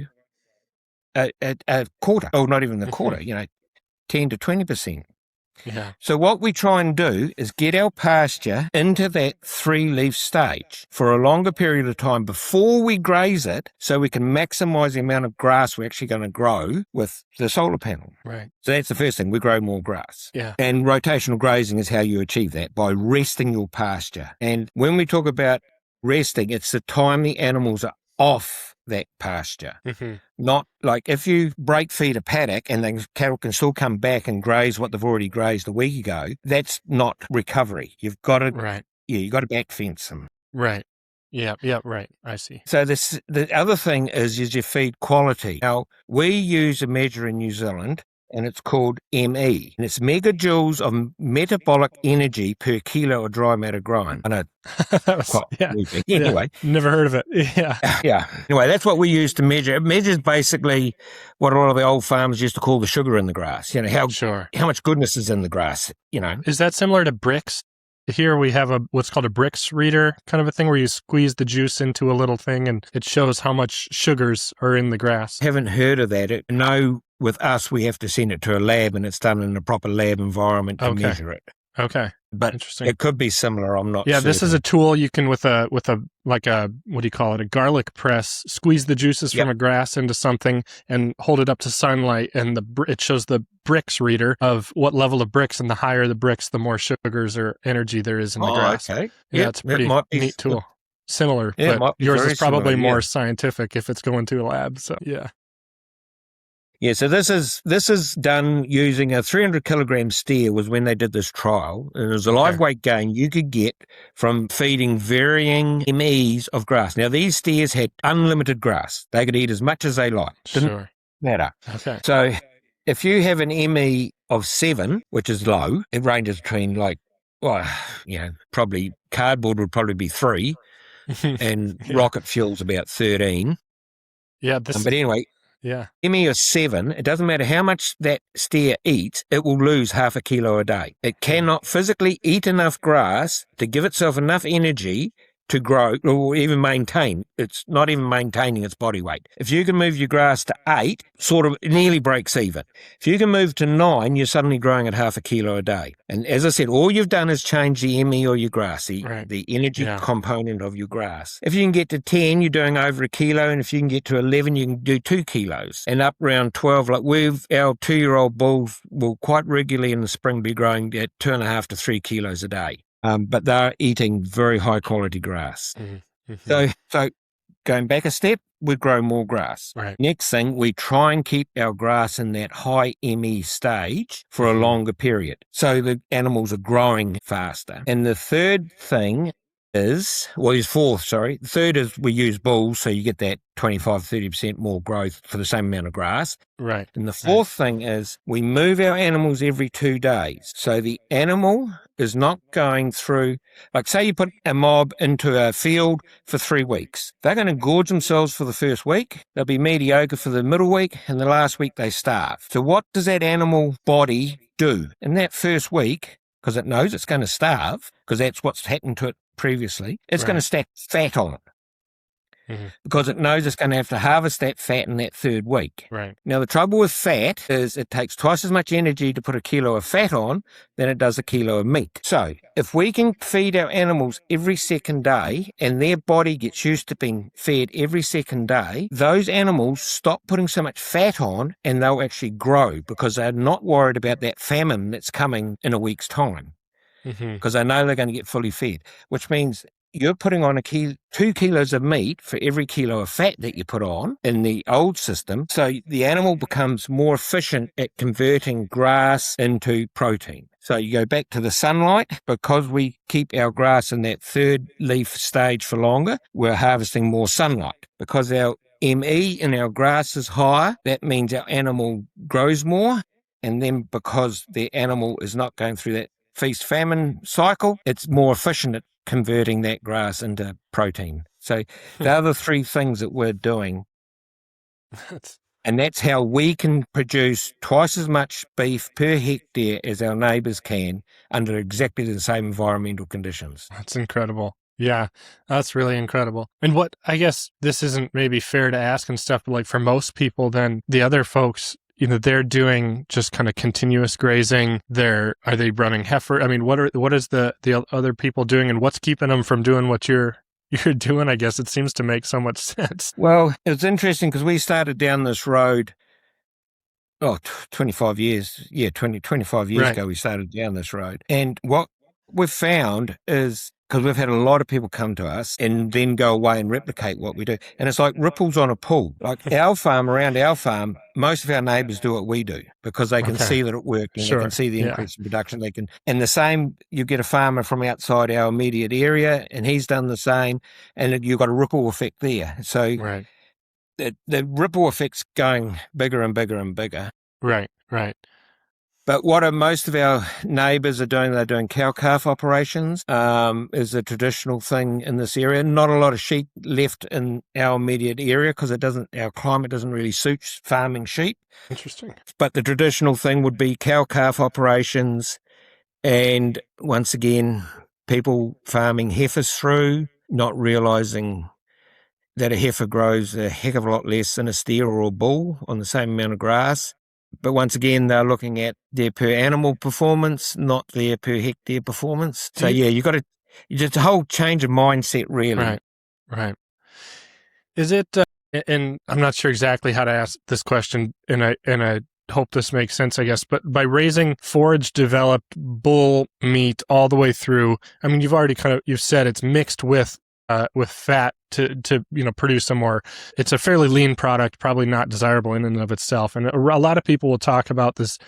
a quarter. Oh, not even a quarter, 10 to 20%. Yeah. So what we try and do is get our pasture into that 3-leaf stage for a longer period of time before we graze it, so we can maximize the amount of grass we're actually going to grow with the solar panel. Right. So that's the first thing. We grow more grass. Yeah. And rotational grazing is how you achieve that, by resting your pasture. And when we talk about resting, it's the time the animals are off that pasture. Mm-hmm. Not like if you break feed a paddock and the cattle can still come back and graze what they've already grazed a week ago, that's not recovery. You've got to, Right. you got to back fence them. Right. Yeah, right. I see. So the other thing is your feed quality. Now, we use a measure in New Zealand, and it's called ME, and it's megajoules of metabolic energy per kilo of dry matter grown. I know. Anyway. Never heard of it. Yeah. Yeah. Anyway, that's what we use to measure. It measures basically what a lot of the old farmers used to call the sugar in the grass. How much goodness is in the grass, Is that similar to bricks? Here we have what's called a bricks reader kind of a thing where you squeeze the juice into a little thing and it shows how much sugars are in the grass. Haven't heard of that. No, with us, we have to send it to a lab and it's done in a proper lab environment to measure it. Okay. But interesting. It could be similar. I'm not Yeah, certain. this is a tool you can with a what do you call it? A garlic press, squeeze the juices from a grass into something and hold it up to sunlight, and it shows the bricks reader of what level of bricks, and the higher the bricks, the more sugars or energy there is in the grass. Okay. Yeah, it's a pretty neat tool. Similar, but yours is probably more scientific if it's going to a lab. So yeah. Yeah, so this is done using a 300 kilogram steer was when they did this trial. And it was a live weight gain you could get from feeding varying MEs of grass. Now, these steers had unlimited grass. They could eat as much as they liked. Didn't matter. Okay. So if you have an ME of 7, which is low, it ranges between probably cardboard would probably be 3 and rocket fuel's about 13. Yeah. But anyway... Yeah. ME is 7. It doesn't matter how much that steer eats, it will lose half a kilo a day. It cannot physically eat enough grass to give itself enough energy to grow or even maintain. It's not even maintaining its body weight. If you can move your grass to 8, sort of it nearly breaks even. If you can move to 9, you're suddenly growing at half a kilo a day. And as I said, all you've done is change the ME or your grass, the energy component of your grass. If you can get to 10, you're doing over a kilo. And if you can get to 11, you can do 2 kilos. And up around 12, like our 2-year-old bulls will quite regularly in the spring be growing at 2.5 to 3 kilos a day. But they're eating very high quality grass. Mm-hmm. So going back a step, we grow more grass. Right. Next thing, we try and keep our grass in that high ME stage for a longer period. So the animals are growing faster. And the third thing is, there's 4, sorry. The third is we use bulls, so you get that 25-30% more growth for the same amount of grass. Right. And the fourth thing is we move our animals every 2 days. So the animal is not going through, like say you put a mob into a field for 3 weeks. They're going to gorge themselves for the first week. They'll be mediocre for the middle week, and the last week they starve. So what does that animal body do in that first week? Because it knows it's going to starve, because that's what's happened to it previously. It's going to stack fat on it. Mm-hmm. Because it knows it's going to have to harvest that fat in that 3rd week. Right. Now, the trouble with fat is it takes twice as much energy to put a kilo of fat on than it does a kilo of meat. So if we can feed our animals every second day and their body gets used to being fed every second day, those animals stop putting so much fat on and they'll actually grow because they're not worried about that famine that's coming in a week's time. Because they know they're going to get fully fed, which means you're putting on 2 kilos of meat for every kilo of fat that you put on in the old system. So the animal becomes more efficient at converting grass into protein. So you go back to the sunlight. Because we keep our grass in that 3rd leaf stage for longer, we're harvesting more sunlight. Because our ME in our grass is higher, that means our animal grows more. And then because the animal is not going through that feast-famine cycle, it's more efficient at converting that grass into protein. So the other 3 things that we're doing, and that's how we can produce twice as much beef per hectare as our neighbours can under exactly the same environmental conditions. That's incredible. Yeah, that's really incredible. And what, I guess this isn't maybe fair to ask and stuff, but like for most people, then the other folks, they're doing just kind of continuous grazing. Are they running heifer? I mean, what is the other people doing, and what's keeping them from doing what you're doing? I guess it seems to make so much sense. Well, it's interesting because we started down this road 25 years. Yeah, 25 years ago we started down this road. And what we've found is, because we've had a lot of people come to us and then go away and replicate what we do. And it's like ripples on a pool. Like around our farm, most of our neighbours do what we do because they can see that it worked and they can see the increase in production. And the same, you get a farmer from outside our immediate area and he's done the same, and you've got a ripple effect there. So the ripple effect's going bigger and bigger and bigger. Right. But what most of our neighbours are doing, they're doing cow-calf operations, is a traditional thing in this area. Not a lot of sheep left in our immediate area because our climate doesn't really suit farming sheep. Interesting. But the traditional thing would be cow-calf operations, and once again, people farming heifers through, not realising that a heifer grows a heck of a lot less than a steer or a bull on the same amount of grass. But once again, they're looking at their per animal performance, not their per hectare performance. So you got to just a whole change of mindset, really. Right. Is it? And I'm not sure exactly how to ask this question, and I hope this makes sense, I guess. But by raising forage-developed bull meat all the way through, I mean, you've said it's mixed with fat to produce a more, it's a fairly lean product, probably not desirable in and of itself. And a lot of people will talk about this.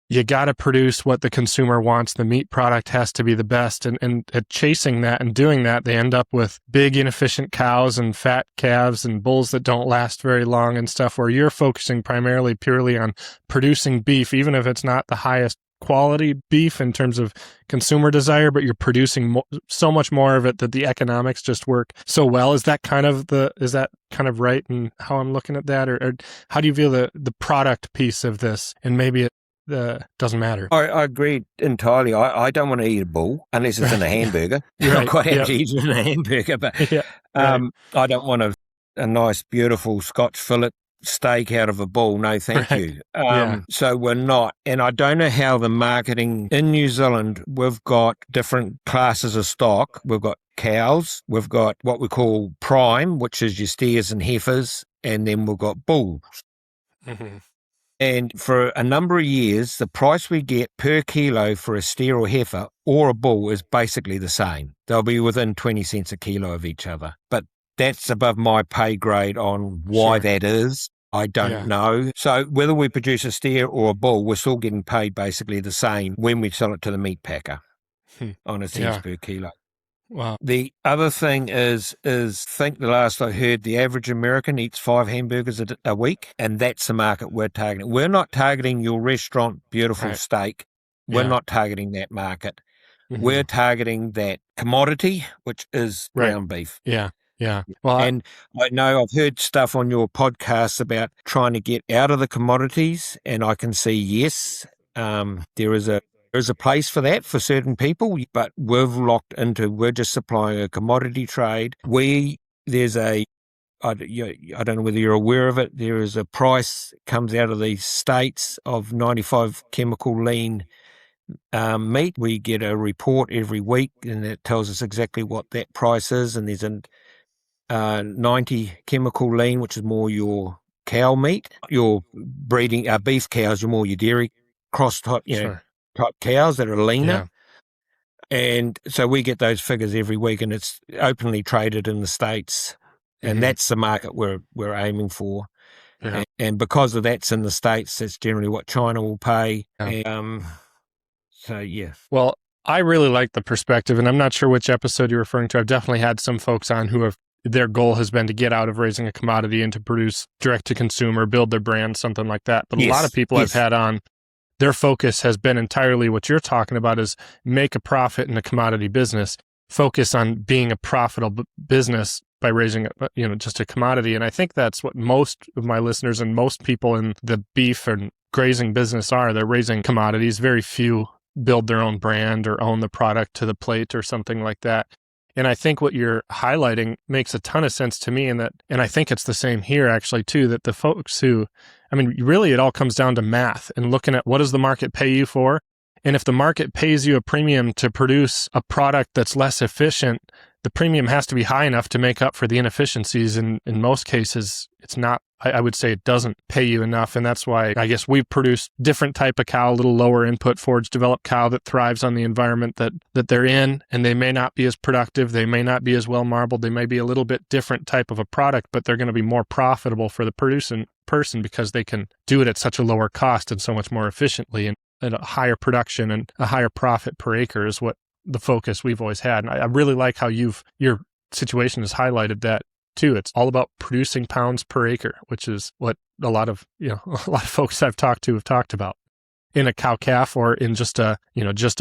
You got to produce what the consumer wants. The meat product has to be the best. And chasing that and doing that, they end up with big, inefficient cows and fat calves and bulls that don't last very long and stuff, where you're focusing purely on producing beef, even if it's not the highest quality beef in terms of consumer desire, but you're producing so much more of it that the economics just work so well. Is that kind of right in how I'm looking at that, or how do you view the product piece of this? And maybe it doesn't matter. I agree entirely. I don't want to eat a bull unless it's in a hamburger. I'm quite happy to eat it in a hamburger, but I don't want a nice, beautiful Scotch fillet steak out of a bull. No, thank you. So we're not. And I don't know how the marketing in New Zealand, we've got different classes of stock. We've got cows. We've got what we call prime, which is your steers and heifers. And then we've got bulls. Mm-hmm. And for a number of years, the price we get per kilo for a steer or heifer or a bull is basically the same. They'll be within 20 cents a kilo of each other. But that's above my pay grade on why that is. I don't know. So whether we produce a steer or a bull, we're still getting paid basically the same when we sell it to the meat packer on a cents per kilo. Wow. The other thing is think the last I heard, the average American eats 5 hamburgers a week, and that's the market we're targeting. We're not targeting your restaurant, beautiful steak. We're not targeting that market. Mm-hmm. We're targeting that commodity, which is ground beef. Yeah. Well, and I know I've heard stuff on your podcast about trying to get out of the commodities, and I can see, yes, there is a place for that for certain people, but we're just supplying a commodity trade. I don't know whether you're aware of it, there is a price comes out of the States of 95 chemical lean meat. We get a report every week, and it tells us exactly what that price is, and there's a 90 chemical lean, which is more your cow meat. Your breeding beef cows are more your dairy cross type, type cows that are leaner. And so we get those figures every week, and it's openly traded in the States, and that's the market we're aiming for. And because of that's in the States, that's generally what China will pay. Well, I really like the perspective, and I'm not sure which episode you're referring to. I've definitely had some folks on who their goal has been to get out of raising a commodity and to produce direct to consumer, build their brand, something like that. But a lot of people I've had on, their focus has been entirely what you're talking about, is make a profit in a commodity business, focus on being a profitable business by raising just a commodity. And I think that's what most of my listeners and most people in the beef and grazing business are. They're raising commodities. Very few build their own brand or own the product to the plate or something like that. And I think what you're highlighting makes a ton of sense to me, and I think it's the same here actually too, that the folks who I mean, really, it all comes down to math and looking at what does the market pay you for? And if the market pays you a premium to produce a product that's less efficient, the premium has to be high enough to make up for the inefficiencies. And in most cases, it's not, I would say it doesn't pay you enough. And that's why I guess we've produced different type of cow, a little lower input, forage developed cow that thrives on the environment that they're in. And they may not be as productive. They may not be as well marbled. They may be a little bit different type of a product, but they're going to be more profitable for the producing person because they can do it at such a lower cost and so much more efficiently. And at a higher production and a higher profit per acre is what the focus we've always had. And I really like how your situation has highlighted that too. It's all about producing pounds per acre, which is what a lot of folks I've talked to have talked about in a cow-calf or in just a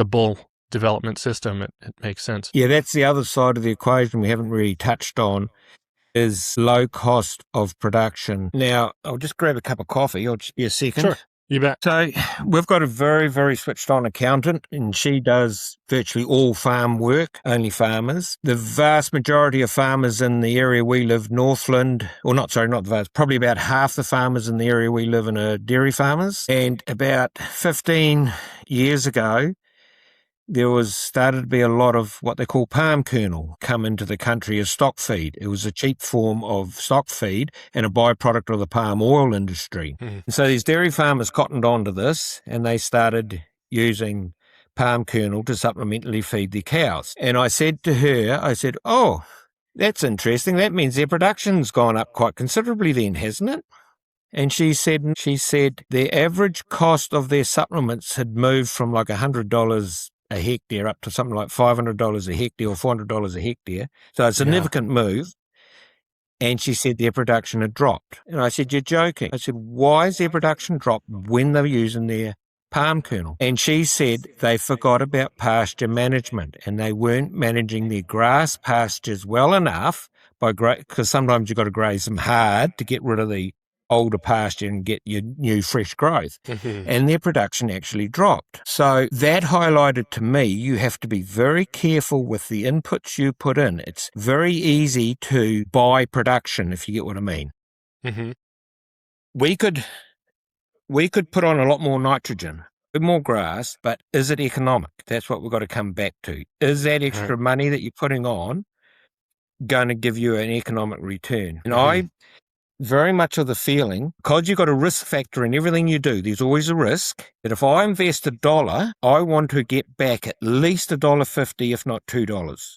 bull development system. It makes sense. Yeah, that's the other side of the equation we haven't really touched on is low cost of production. Now, I'll just grab a cup of coffee. I'll just be a second. Sure. You bet. So we've got a very, very switched on accountant, and she does virtually all farm work, only farmers. The vast majority of farmers in the area we live, Northland, probably about half the farmers in the area we live in are dairy farmers. And about 15 years ago, there started to be a lot of what they call palm kernel come into the country as stock feed. It was a cheap form of stock feed and a byproduct of the palm oil industry. Mm. And so these dairy farmers cottoned on to this and they started using palm kernel to supplementally feed their cows. And I said to her, oh, that's interesting. That means their production's gone up quite considerably then, hasn't it? And she said their average cost of their supplements had moved from like $100 a hectare up to something like $500 a hectare or $400 a hectare. So a significant move. And she said their production had dropped. And I said, you're joking. I said, why is their production dropped when they were using their palm kernel? And she said they forgot about pasture management and they weren't managing their grass pastures well enough because sometimes you've got to graze them hard to get rid of the older pasture and get your new fresh growth. Mm-hmm. And their production actually dropped. So that highlighted to me, you have to be very careful with the inputs you put in. It's very easy to buy production, if you get what I mean. Mm-hmm. We could put on a lot more nitrogen, a bit more grass, but is it economic? That's what we've got to come back to. Is that extra money that you're putting on going to give you an economic return? And I very much of the feeling, because you've got a risk factor in everything you do, there's always a risk that if I invest $1, I want to get back at least $1.50, if not $2.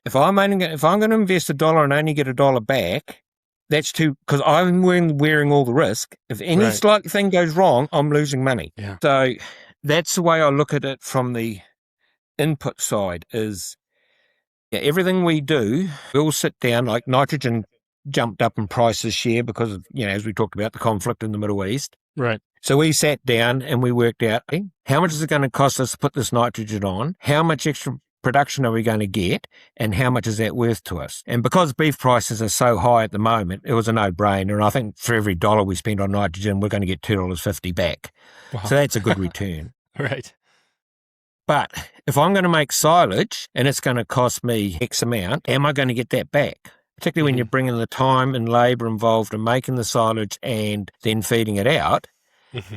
If I'm going to invest $1 and only get $1 back, that's too, because I'm wearing all the risk. If any slight thing goes wrong, I'm losing money. Yeah. So that's the way I look at it from the input side is everything we do, we'll sit down, like nitrogen jumped up in price this year because of, as we talked about, the conflict in the Middle East. Right. So we sat down and we worked out, how much is it going to cost us to put this nitrogen on? How much extra production are we going to get? And how much is that worth to us? And because beef prices are so high at the moment, it was a no-brainer. And I think for every $1 we spend on nitrogen, we're going to get $2.50 back. Wow. So that's a good return. Right. But if I'm going to make silage and it's going to cost me X amount, am I going to get that back? Particularly when you're bringing the time and labour involved in making the silage and then feeding it out,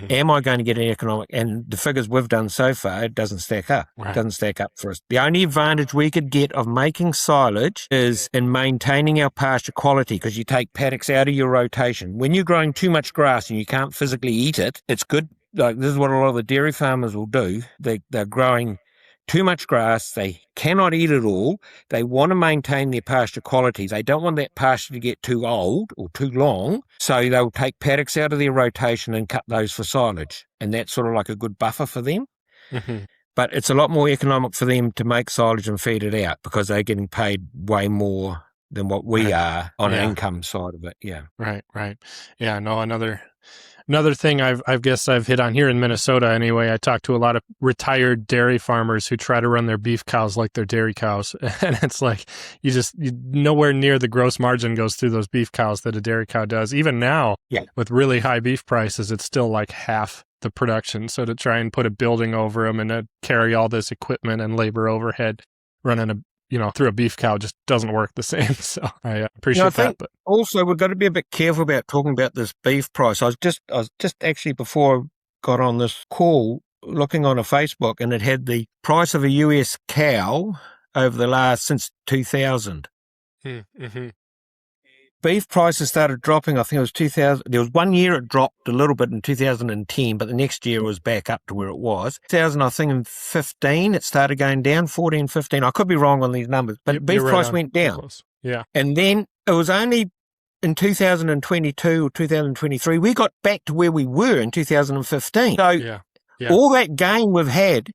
am I going to get an economic? And the figures we've done so far, it doesn't stack up. Right. It doesn't stack up for us. The only advantage we could get of making silage is in maintaining our pasture quality, because you take paddocks out of your rotation. When you're growing too much grass and you can't physically eat it, it's good. Like this is what a lot of the dairy farmers will do. They're growing too much grass, they cannot eat it all, they want to maintain their pasture quality. They don't want that pasture to get too old or too long, so they'll take paddocks out of their rotation and cut those for silage. And that's sort of like a good buffer for them. Mm-hmm. But it's a lot more economic for them to make silage and feed it out because they're getting paid way more than what we are on an income side of it. Yeah. Right. Yeah, no, Another thing I guess I've hit on here in Minnesota anyway, I talk to a lot of retired dairy farmers who try to run their beef cows like they're dairy cows. And it's like, you nowhere near the gross margin goes through those beef cows that a dairy cow does. Even now, with really high beef prices, it's still like half the production. So to try and put a building over them and carry all this equipment and labor overhead, running through a beef cow just doesn't work the same. So I appreciate I think that. But also we've got to be a bit careful about talking about this beef price. I was just actually before I got on this call looking on a Facebook, and it had the price of a US cow over since 2000. Mm-hmm. Beef prices started dropping. I think it was 2000. There was 1 year it dropped a little bit in 2010, but the next year it was back up to where it was. 2000, I think in 15, it started going down, 14, 15. I could be wrong on these numbers, but beef price went down. Close. Yeah. And then it was only in 2022 or 2023, we got back to where we were in 2015. So all that gain we've had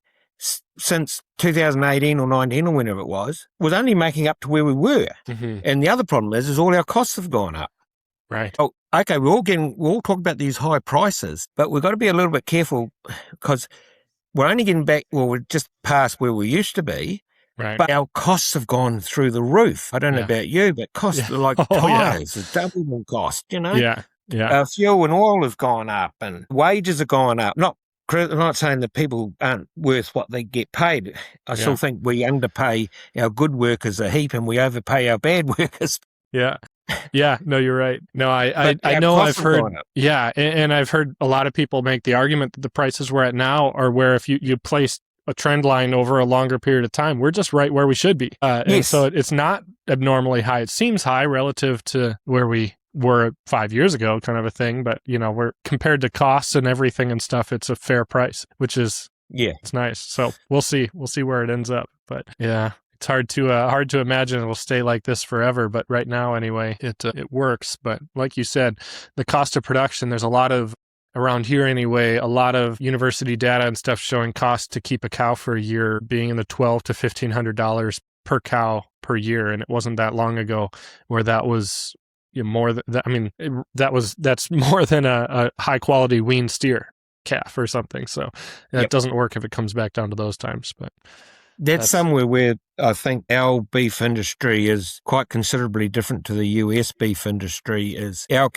since 2018 or 19 or whenever it was only making up to where we were. Mm-hmm. And the other problem is all our costs have gone up. Right. Oh, okay, we're all talking about these high prices, but we've got to be a little bit careful because we're only getting back, we're just past where we used to be. Right. But our costs have gone through the roof. I don't know about you, but costs like tires have doubled in cost, Yeah. Fuel and oil has gone up and wages have gone up. I'm not saying that people aren't worth what they get paid. I still think we underpay our good workers a heap and we overpay our bad workers. Yeah. Yeah. No, you're right. No, I know I've heard. Yeah. And I've heard a lot of people make the argument that the prices we're at now are where if you place a trend line over a longer period of time, we're just right where we should be. And so it's not abnormally high. It seems high relative to where we were 5 years ago, kind of a thing. But, we're compared to costs and everything and stuff, it's a fair price, which is, it's nice. So we'll see where it ends up. But yeah, it's hard to imagine it'll stay like this forever. But right now, anyway, it works. But like you said, the cost of production, there's a lot of, around here anyway, a lot of university data and stuff showing costs to keep a cow for a year being in the $1,200 to $1,500 per cow per year. And it wasn't that long ago where that was more than that. I mean, that's more than a high quality wean steer calf or something. So that doesn't work if it comes back down to those times. But that's somewhere where I think our beef industry is quite considerably different to the US beef industry. Is our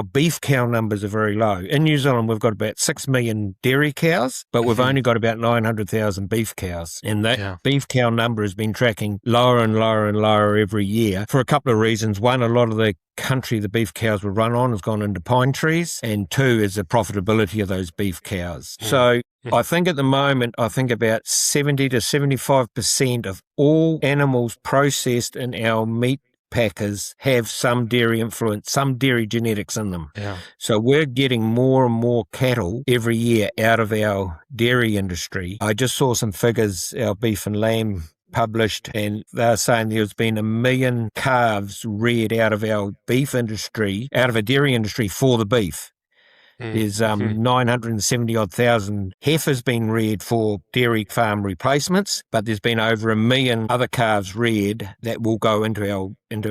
beef cow numbers are very low. In New Zealand, we've got about 6 million dairy cows, but we've only got about 900,000 beef cows. And that beef cow number has been tracking lower and lower and lower every year for a couple of reasons. One, a lot of the country the beef cows would run on has gone into pine trees, and two is the profitability of those beef cows. So I think at the moment, about 70 to 75% of all animals processed in our meat packers have some dairy influence, some dairy genetics in them. Yeah. So we're getting more and more cattle every year out of our dairy industry. I just saw some figures, our beef and lamb published, and they're saying there's been 1 million calves reared out of our beef industry, out of a dairy industry for the beef. There's 970-odd thousand heifers been reared for dairy farm replacements, but there's been over 1 million other calves reared that will go into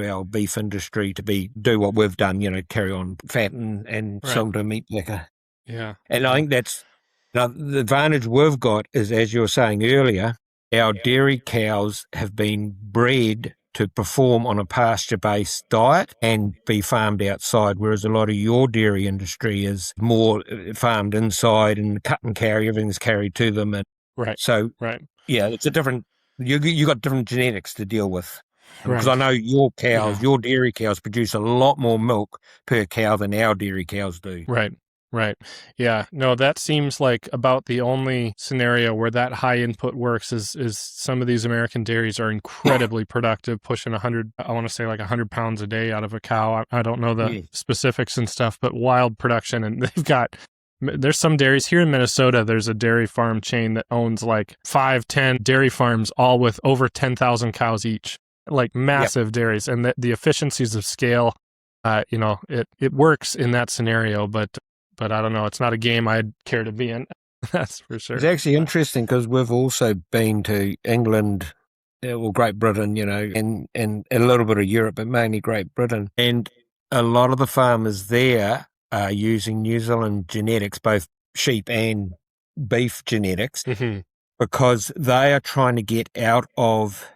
our beef industry to do what we've done, carry on fatten and sell to meat packer. Yeah. And I think that's the advantage we've got is, as you were saying earlier, our dairy cows have been bred to perform on a pasture-based diet and be farmed outside, whereas a lot of your dairy industry is more farmed inside and cut and carry, everything's carried to them. And so, it's a different, you got different genetics to deal with. Because I know your cows, your dairy cows produce a lot more milk per cow than our dairy cows do. Right. Yeah. No, that seems like about the only scenario where that high input works is some of these American dairies are incredibly productive, pushing 100, I want to say like 100 pounds a day out of a cow. I don't know the specifics and stuff, but wild production. And there's some dairies here in Minnesota. There's a dairy farm chain that owns like 5-10 dairy farms, all with over 10,000 cows each, like massive dairies. And the efficiencies of scale, it works in that scenario, but I don't know. It's not a game I'd care to be in. That's for sure. It's actually interesting because we've also been to England, Great Britain, and a little bit of Europe, but mainly Great Britain. And a lot of the farmers there are using New Zealand genetics, both sheep and beef genetics, because they are trying to get out of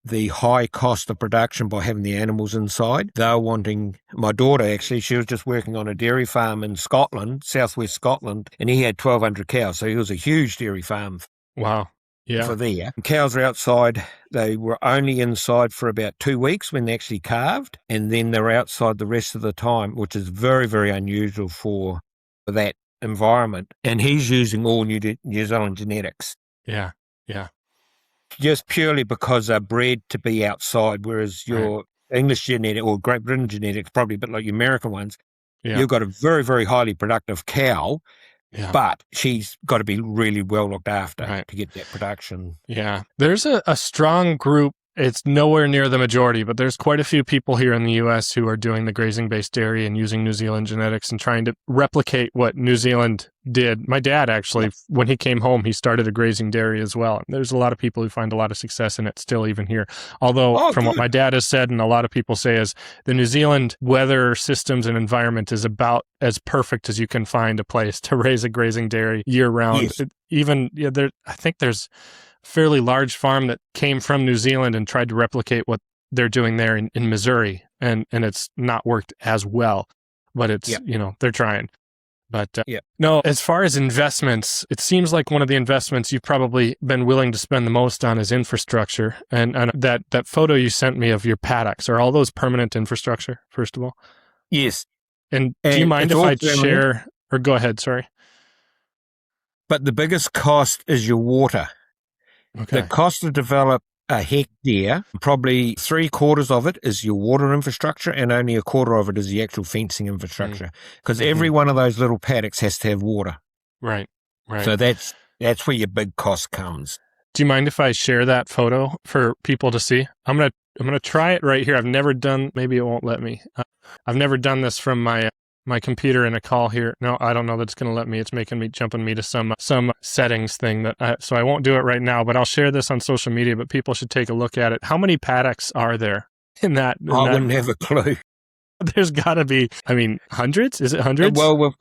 the high cost of production by having the animals inside. They're wanting, my daughter actually, she was just working on a dairy farm in Scotland, southwest Scotland, and he had 1,200 cows. So he was a huge dairy farm. Wow. for there. Cows are outside. They were only inside for about 2 weeks when they actually calved, and then they're outside the rest of the time, which is very, very unusual for that environment. And he's using all New Zealand genetics. Yeah. Just purely because they're bred to be outside, whereas your English genetic or Great Britain genetics, probably a bit like your American ones, you've got a very, very highly productive cow, but she's got to be really well looked after to get that production. Yeah. There's a strong group. It's nowhere near the majority, but there's quite a few people here in the U.S. who are doing the grazing-based dairy and using New Zealand genetics and trying to replicate what New Zealand did. My dad, actually, when he came home, he started a grazing dairy as well. There's a lot of people who find a lot of success in it still even here. Although, from what my dad has said and a lot of people say is the New Zealand weather systems and environment is about as perfect as you can find a place to raise a grazing dairy year-round. Yes. I think there's fairly large farm that came from New Zealand and tried to replicate what they're doing there in Missouri, and it's not worked as well, but it's, they're trying. But no, as far as investments, it seems like one of the investments you've probably been willing to spend the most on is infrastructure. And that photo you sent me of your paddocks, are all those permanent infrastructure, first of all? Yes. And do you mind if I share, or go ahead, sorry. But the biggest cost is your water. Okay. The cost to develop a hectare, probably 3/4 of it is your water infrastructure, and only 1/4 of it is the actual fencing infrastructure. Because every one of those little paddocks has to have water. Right. So that's where your big cost comes. Do you mind if I share that photo for people to see? I'm gonna try it right here. I've never done. Maybe it won't let me. I've never done this from my computer in a call here. No, I don't know that it's going to let me. It's jumping me to some settings thing so I won't do it right now, but I'll share this on social media, but people should take a look at it. How many paddocks are there in that? I wouldn't have a clue. There's got to be, hundreds? Is it hundreds? Well,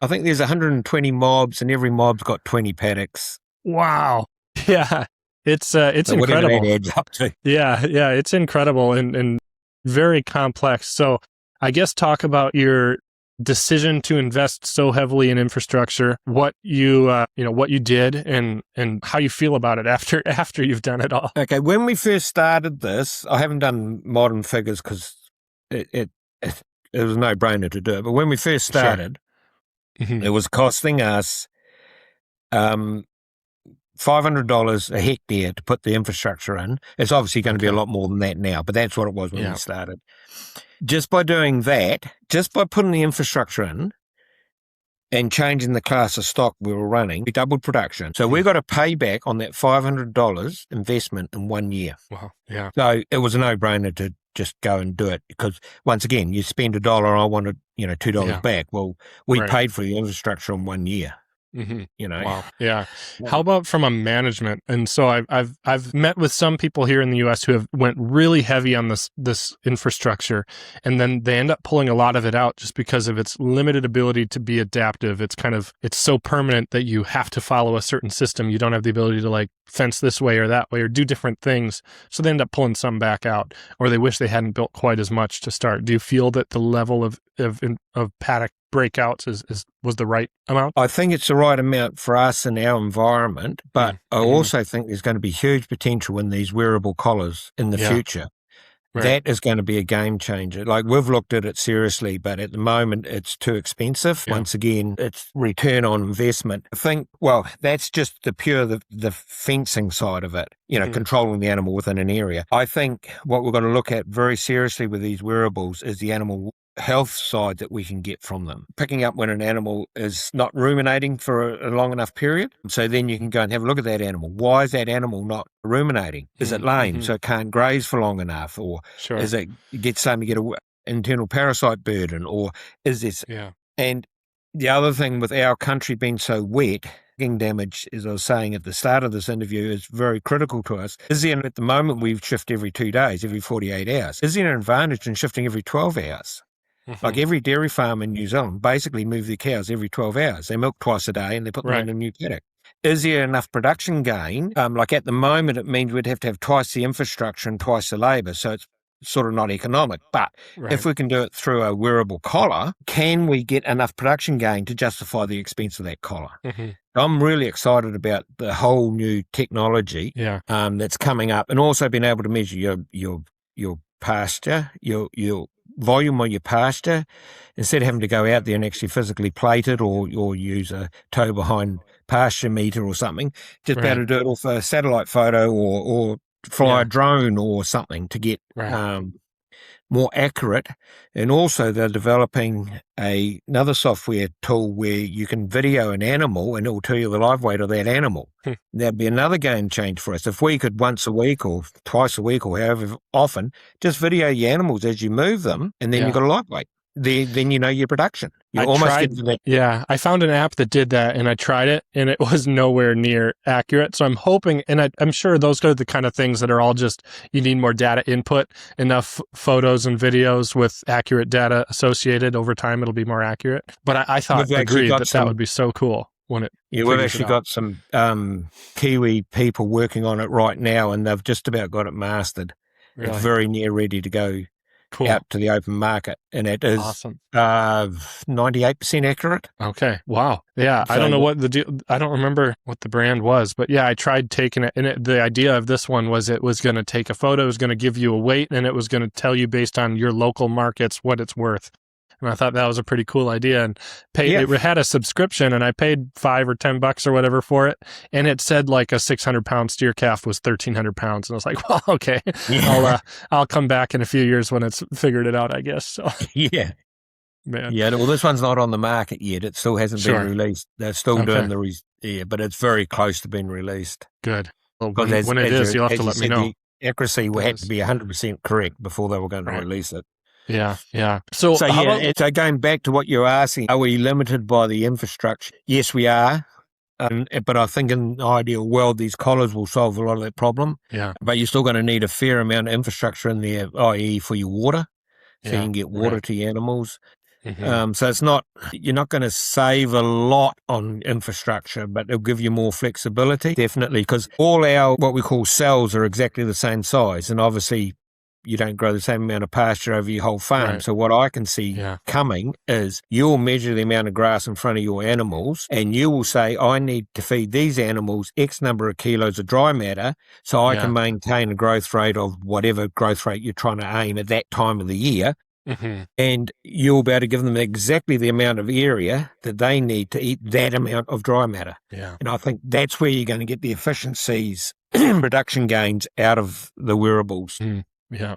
I think there's 120 mobs, and every mob's got 20 paddocks. Wow. Yeah. It's incredible. Whatever that adds up to. Yeah, it's incredible and very complex. So I guess talk about your decision to invest so heavily in infrastructure, what you did and how you feel about it after you've done it all. Okay, when we first started this, I haven't done modern figures because it was a no-brainer to do it. But when we first started, it was costing us $500 a hectare to put the infrastructure in. It's obviously going to be a lot more than that now, but that's what it was when we started. Just by doing that, just by putting the infrastructure in and changing the class of stock we were running, we doubled production. So we got a payback on that $500 investment in 1 year. Wow. Yeah. So it was a no-brainer to just go and do it because, once again, you spend $1, I wanted, $2 back. Well, we paid for the infrastructure in 1 year. Wow. Yeah. How about from a management? And so I've met with some people here in the U.S. who have went really heavy on this infrastructure, and then they end up pulling a lot of it out just because of its limited ability to be adaptive. It's so permanent that you have to follow a certain system. You don't have the ability to fence this way or that way or do different things. So they end up pulling some back out, or they wish they hadn't built quite as much to start. Do you feel that the level of paddock breakouts was the right amount? I think it's the right amount for us in our environment, but I also think there's going to be huge potential in these wearable collars in the future. Right. That is going to be a game changer. We've looked at it seriously, but at the moment it's too expensive. Yeah. Once again, it's return on investment. I think, that's just the fencing side of it, controlling the animal within an area. I think what we're going to look at very seriously with these wearables is the animal health side that we can get from them. Picking up when an animal is not ruminating for a long enough period. So then you can go and have a look at that animal. Why is that animal not ruminating? Is it lame so it can't graze for long enough? Or is it starting to get an internal parasite burden? Or is this... Yeah. And the other thing with our country being so wet, damage, as I was saying at the start of this interview, is very critical to us. At the moment we shift every 2 days, every 48 hours. Is there an advantage in shifting every 12 hours? Every dairy farm in New Zealand basically move their cows every 12 hours. They milk twice a day and they put them in a new paddock. Is there enough production gain? At the moment, it means we'd have to have twice the infrastructure and twice the labour. So sort of not economic. But Right. if we can do it through a wearable collar, can we get enough production gain to justify the expense of that collar? Mm-hmm. I'm really excited about the whole new technology that's coming up, and also being able to measure your pasture, your volume on your pasture, instead of having to go out there and actually physically plate it or use a tow behind pasture meter or something. Just be able to do it off a satellite photo or fly a drone or something to get more accurate. And also they're developing another software tool where you can video an animal and it will tell you the live weight of that animal. That'd be another game change for us. If we could once a week or twice a week or however often, just video your animals as you move them, and then you've got a live weight. Then you know your production. I found an app that did that, and I tried it, and it was nowhere near accurate. So I'm hoping, and I'm sure those are the kind of things that are all just, you need more data input, enough photos and videos with accurate data associated. Over time, it'll be more accurate. But I thought, agreed that would be so cool when it. Yeah, we've actually got some Kiwi people working on it right now, and they've just about got it mastered. Really? It's very near ready to go. Cool. Out to the open market, and it is awesome. 98% accurate. Okay, wow, yeah. So, I don't know what I don't remember what the brand was, but yeah, I tried taking it, and the idea of this one was it was going to take a photo, it was going to give you a weight, and it was going to tell you based on your local markets what it's worth. And I thought that was a pretty cool idea, and it had a subscription, and I paid $5 or $10 or whatever for it, and it said like a 600-pound steer calf was 1,300 pounds, and I was like, well, okay, I'll come back in a few years when it's figured it out, I guess. So man, well, this one's not on the market yet; it still hasn't been released. They're still doing but it's very close to being released. Good. Well, when it is, you'll have to let me know. The accuracy had to be 100% correct before they were going to release it. Yeah. So going back to what you're asking, are we limited by the infrastructure? Yes, we are. But I think in the ideal world, these collars will solve a lot of that problem. Yeah. But you're still going to need a fair amount of infrastructure in there, i.e. for your water, so you can get water to your animals. Mm-hmm. So you're not going to save a lot on infrastructure, but it'll give you more flexibility, definitely, because all our, what we call cells are exactly the same size. And obviously, you don't grow the same amount of pasture over your whole farm. Right. So what I can see coming is you'll measure the amount of grass in front of your animals, and you will say, I need to feed these animals X number of kilos of dry matter so I can maintain a growth rate of whatever growth rate you're trying to aim at that time of the year. Mm-hmm. And you'll be able to give them exactly the amount of area that they need to eat that amount of dry matter. Yeah. And I think that's where you're going to get the efficiencies, production gains out of the wearables. Yeah,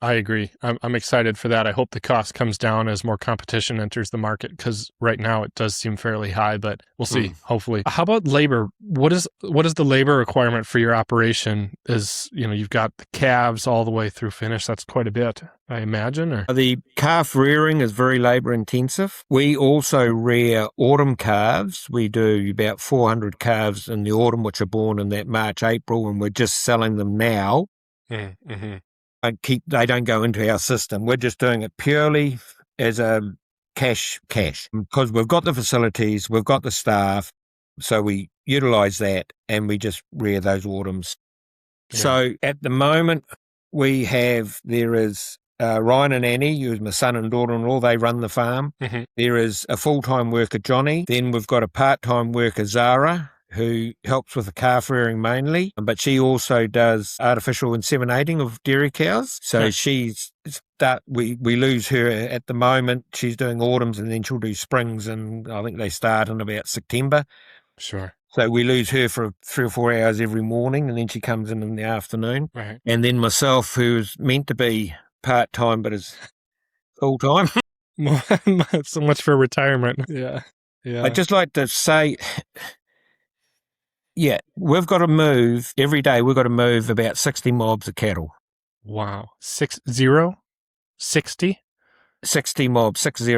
I agree. I'm excited for that. I hope the cost comes down as more competition enters the market, because right now it does seem fairly high, but we'll see, hopefully. How about labor? What is the labor requirement for your operation? You've got the calves all the way through finish. That's quite a bit, I imagine. Or? The calf rearing is very labor intensive. We also rear autumn calves. We do about 400 calves in the autumn, which are born in that March, April, and we're just selling them now. Mm-hmm. They don't go into our system. We're just doing it purely as a cash, because we've got the facilities, we've got the staff, so we utilize that and we just rear those autumns. Yeah. So at the moment there is Ryan and Annie, who's my son and daughter-in-law, they run the farm. Mm-hmm. There is a full-time worker, Johnny. Then we've got a part-time worker, Zara, who helps with the calf rearing mainly, but she also does artificial inseminating of dairy cows. So we lose her at the moment. She's doing autumns, and then she'll do springs, and I think they start in about September. Sure. So we lose her for 3 or 4 hours every morning, and then she comes in the afternoon. Right. And then myself, who's meant to be part-time but is full-time. So much for retirement. Yeah. I'd just like to say... Yeah, we've got to move every day. We've got to move about 60 mobs of cattle. Wow. 60? 60 mobs, 60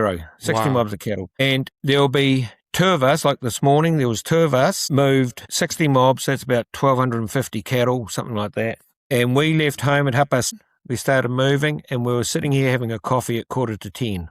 mobs of cattle. And there'll be 2 of us, like this morning, there was 2 of us, moved 60 mobs. That's about 1,250 cattle, something like that. And we left home at 10:30. We started moving, and we were sitting here having a coffee at 9:45.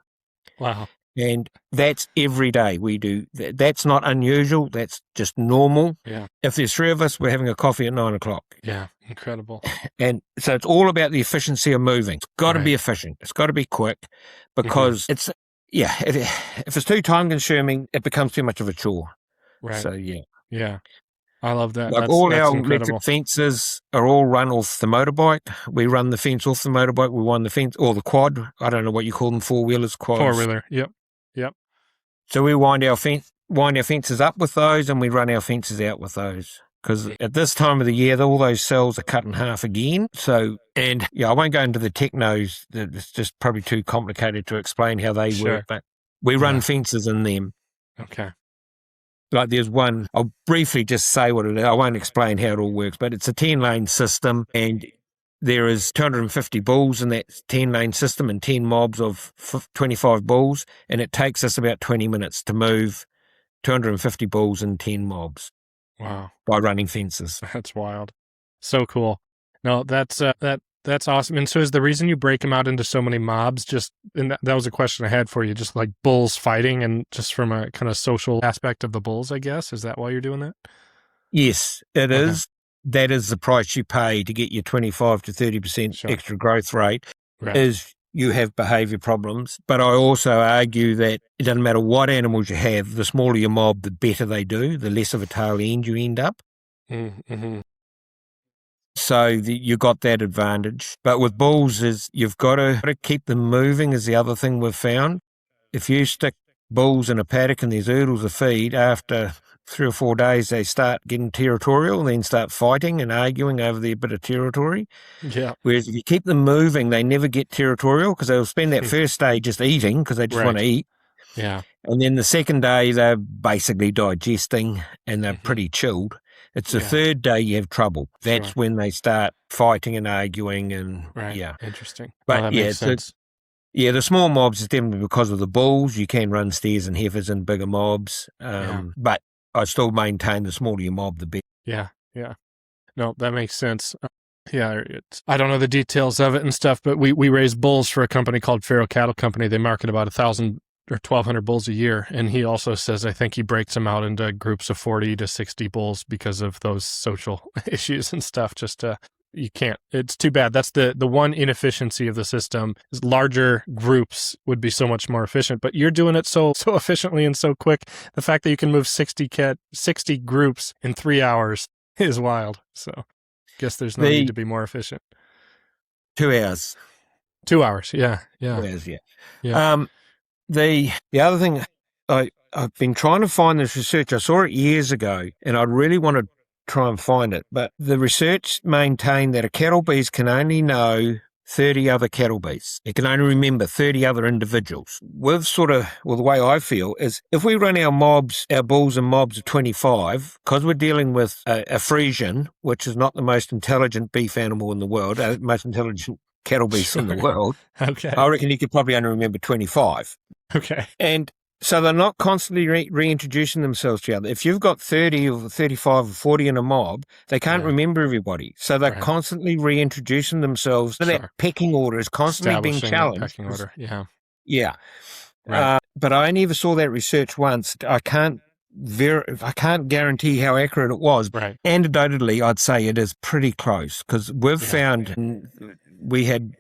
Wow. And that's every day we do. That's not unusual. That's just normal. Yeah. If there's 3 of us, we're having a coffee at 9:00. Yeah. Incredible. And so it's all about the efficiency of moving. It's got to be efficient. It's got to be quick because if it's too time consuming, it becomes too much of a chore. Right. So, yeah. Yeah. I love that. Like that's our incredible. electric fences are all run off the motorbike. We run the fence off the motorbike. We run the fence or the quad. I don't know what you call them, 4-wheelers, quads. 4-wheeler. Yep. So we wind our fences up with those, and we run our fences out with those. Because at this time of the year, all those cells are cut in half again. So, I won't go into the technos. It's just probably too complicated to explain how they work. But we run fences in them. Okay. Like there's one, I'll briefly just say what it is. I won't explain how it all works, but it's a 10-lane system, and there is 250 bulls in that 10-lane system and 10 mobs of 25 bulls, and it takes us about 20 minutes to move 250 bulls and 10 mobs. Wow. By running fences. That's wild. So cool. No, that's awesome. And so is the reason you break them out into so many mobs and that was a question I had for you, just like bulls fighting and just from a kind of social aspect of the bulls, I guess? Is that why you're doing that? Yes, it is. That is the price you pay to get your 25 to 30% extra growth rate, is you have behaviour problems. But I also argue that it doesn't matter what animals you have, the smaller your mob, the better they do, the less of a tail end you end up. Mm-hmm. So you got that advantage. But with bulls, you've got to keep them moving is the other thing we've found. If you stick bulls in a paddock and there's hurdles of feed, after 3 or 4 days they start getting territorial and then start fighting and arguing over their bit of territory. Yeah. Whereas if you keep them moving, they never get territorial because they'll spend that first day just eating because they just want to eat. Yeah. And then the second day they're basically digesting and they're pretty chilled. It's the third day you have trouble. That's when they start fighting and arguing and Interesting. But that makes sense. The small mobs is definitely because of the bulls. You can run steers and heifers in bigger mobs. But I still maintain the smaller your mob, the better. Yeah. No, that makes sense. I don't know the details of it and stuff, but we raise bulls for a company called Faro Cattle Company. They market about 1,000 or 1,200 bulls a year. And he also says, I think he breaks them out into groups of 40 to 60 bulls because of those social issues and stuff. You can't, it's too bad. That's the one inefficiency of the system is larger groups would be so much more efficient, but you're doing it so efficiently and so quick. The fact that you can move 60 groups in 3 hours is wild. So I guess there's no need to be more efficient. 2 hours. 2 hours. Yeah. 2 hours. Yeah. The other thing, I've been trying to find this research. I saw it years ago and I really want to try and find it. But the research maintained that a cattle beast can only know 30 other cattle beasts. It can only remember 30 other individuals. The way I feel is if we run our bulls and mobs of 25, because we're dealing with a Friesian, which is not the most intelligent beef animal in the world, the most intelligent cattle beast in the world. Okay. I reckon you could probably only remember 25. Okay. And so they're not constantly reintroducing themselves to each other. If you've got 30 or 35 or 40 in a mob, they can't remember everybody. So they're constantly reintroducing themselves. So that pecking order is constantly being challenged. Pecking order. Yeah. Yeah. Right. But I never saw that research once. I can't guarantee how accurate it was. Right. Anecdotally, I'd say it is pretty close because we've found we had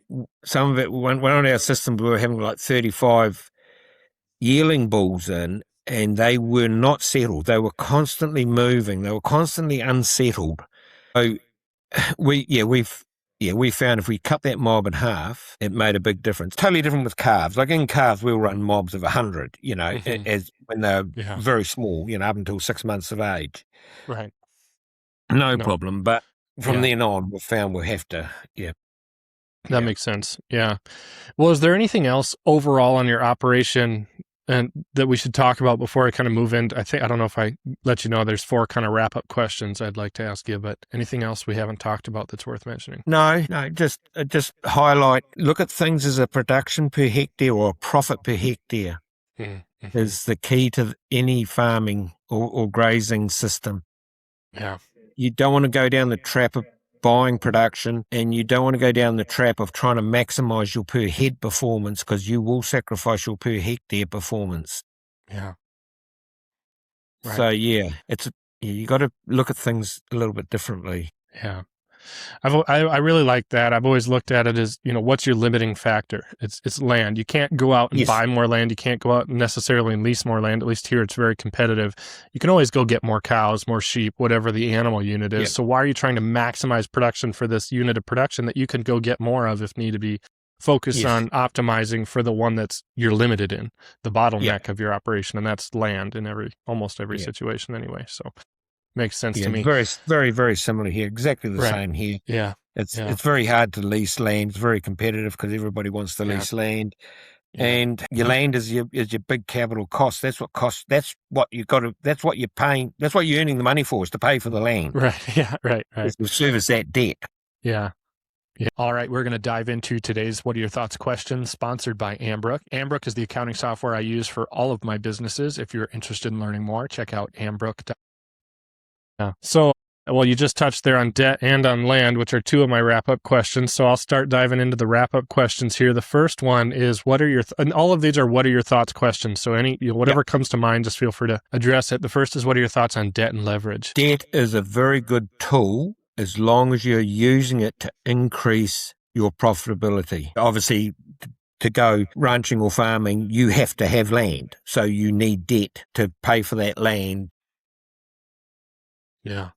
some of it, one on our systems, we were having like 35 yearling bulls in, and they were not settled. They were constantly moving. They were constantly unsettled. So we found if we cut that mob in half, it made a big difference. Totally different with calves. Like in calves, we'll run mobs of 100, as when they're very small, up until 6 months of age. Right. No problem. But from then on, we found we'll have to, That makes sense. Yeah. Well, is there anything else overall on your operation and that we should talk about before I kind of move in? I don't know if I let you know, there's 4 kind of wrap up questions I'd like to ask you, but anything else we haven't talked about that's worth mentioning? No, just look at things as a production per hectare or a profit per hectare is the key to any farming or grazing system. Yeah. You don't want to go down the trap of buying production, and you don't want to go down the trap of trying to maximize your per head performance, because you will sacrifice your per hectare performance. Yeah. Right. So you got to look at things a little bit differently. Yeah. I really like that. I've always looked at it as, what's your limiting factor? It's land. You can't go out and buy more land. You can't go out necessarily and lease more land. At least here it's very competitive. You can always go get more cows, more sheep, whatever the animal unit is. So why are you trying to maximize production for this unit of production that you can go get more of if need to be? Focus on optimizing for the one that's you're limited in, the bottleneck of your operation, and that's land in almost every situation anyway. So makes sense to me. Very, very, very similar here. Exactly the same here. Yeah. It's very hard to lease land. It's very competitive because everybody wants to lease land. And your land is your big capital cost. That's what costs. That's what you got to. That's what you're paying. That's what you're earning the money for, is to pay for the land. Right. Yeah. Right. To service that debt. Yeah. All right, we're going to dive into today's What Are Your Thoughts questions, sponsored by Ambrook. Ambrook is the accounting software I use for all of my businesses. If you're interested in learning more, check out Ambrook.com. So, you just touched there on debt and on land, which are two of my wrap-up questions. So I'll start diving into the wrap-up questions here. The first one is, and all of these are what are your thoughts questions. So whatever comes to mind, just feel free to address it. The first is, what are your thoughts on debt and leverage? Debt is a very good tool as long as you're using it to increase your profitability. Obviously, to go ranching or farming, you have to have land. So you need debt to pay for that land. Yeah.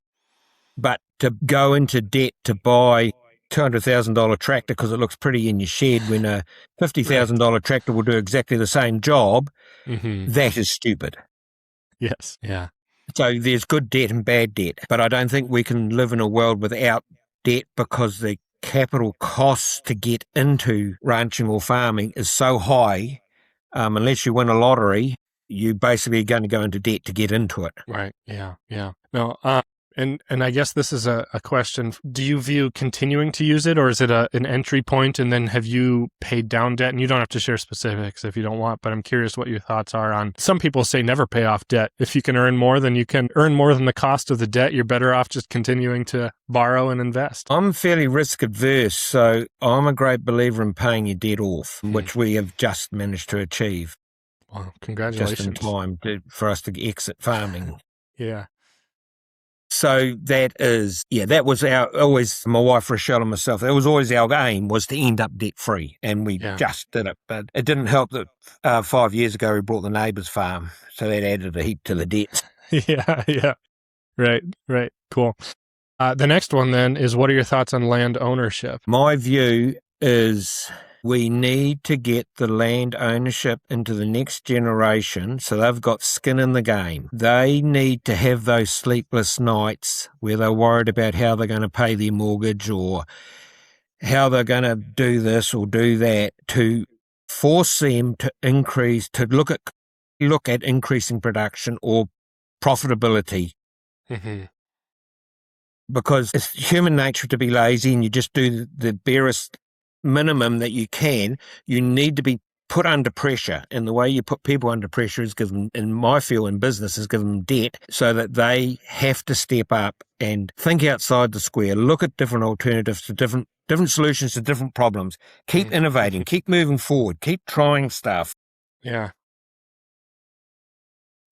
But to go into debt to buy $200,000 tractor because it looks pretty in your shed when a $50,000 tractor will do exactly the same job, that is stupid. Yes. Yeah. So there's good debt and bad debt. But I don't think we can live in a world without debt, because the capital costs to get into ranching or farming is so high. Unless you win a lottery, you basically are going to go into debt to get into it. Right. Yeah. Yeah. No. And I guess this is a question. Do you view continuing to use it, or is it an entry point, and then have you paid down debt? And you don't have to share specifics if you don't want, but I'm curious what your thoughts are on. Some people say never pay off debt. If you can earn more than the cost of the debt, you're better off just continuing to borrow and invest. I'm fairly risk adverse, so I'm a great believer in paying your debt off, which we have just managed to achieve. Well, congratulations. Just in time for us to exit farming. Yeah. So that was always my wife, Rochelle, and myself. That was always our aim, was to end up debt free. And we just did it. But it didn't help that 5 years ago we bought the neighbour's farm. So that added a heap to the debts. Yeah. Right. Cool. The next one then is, what are your thoughts on land ownership? My view is we need to get the land ownership into the next generation so they've got skin in the game. They need to have those sleepless nights where they're worried about how they're going to pay their mortgage or how they're going to do this or do that, to force them to look at increasing production or profitability. Because it's human nature to be lazy, and you just do the barest minimum that you can. You need to be put under pressure, and the way you put people under pressure is give them, in my field in business, is give them debt so that they have to step up and think outside the square, look at different alternatives to different solutions to different problems, keep innovating, keep moving forward, keep trying stuff. Yeah.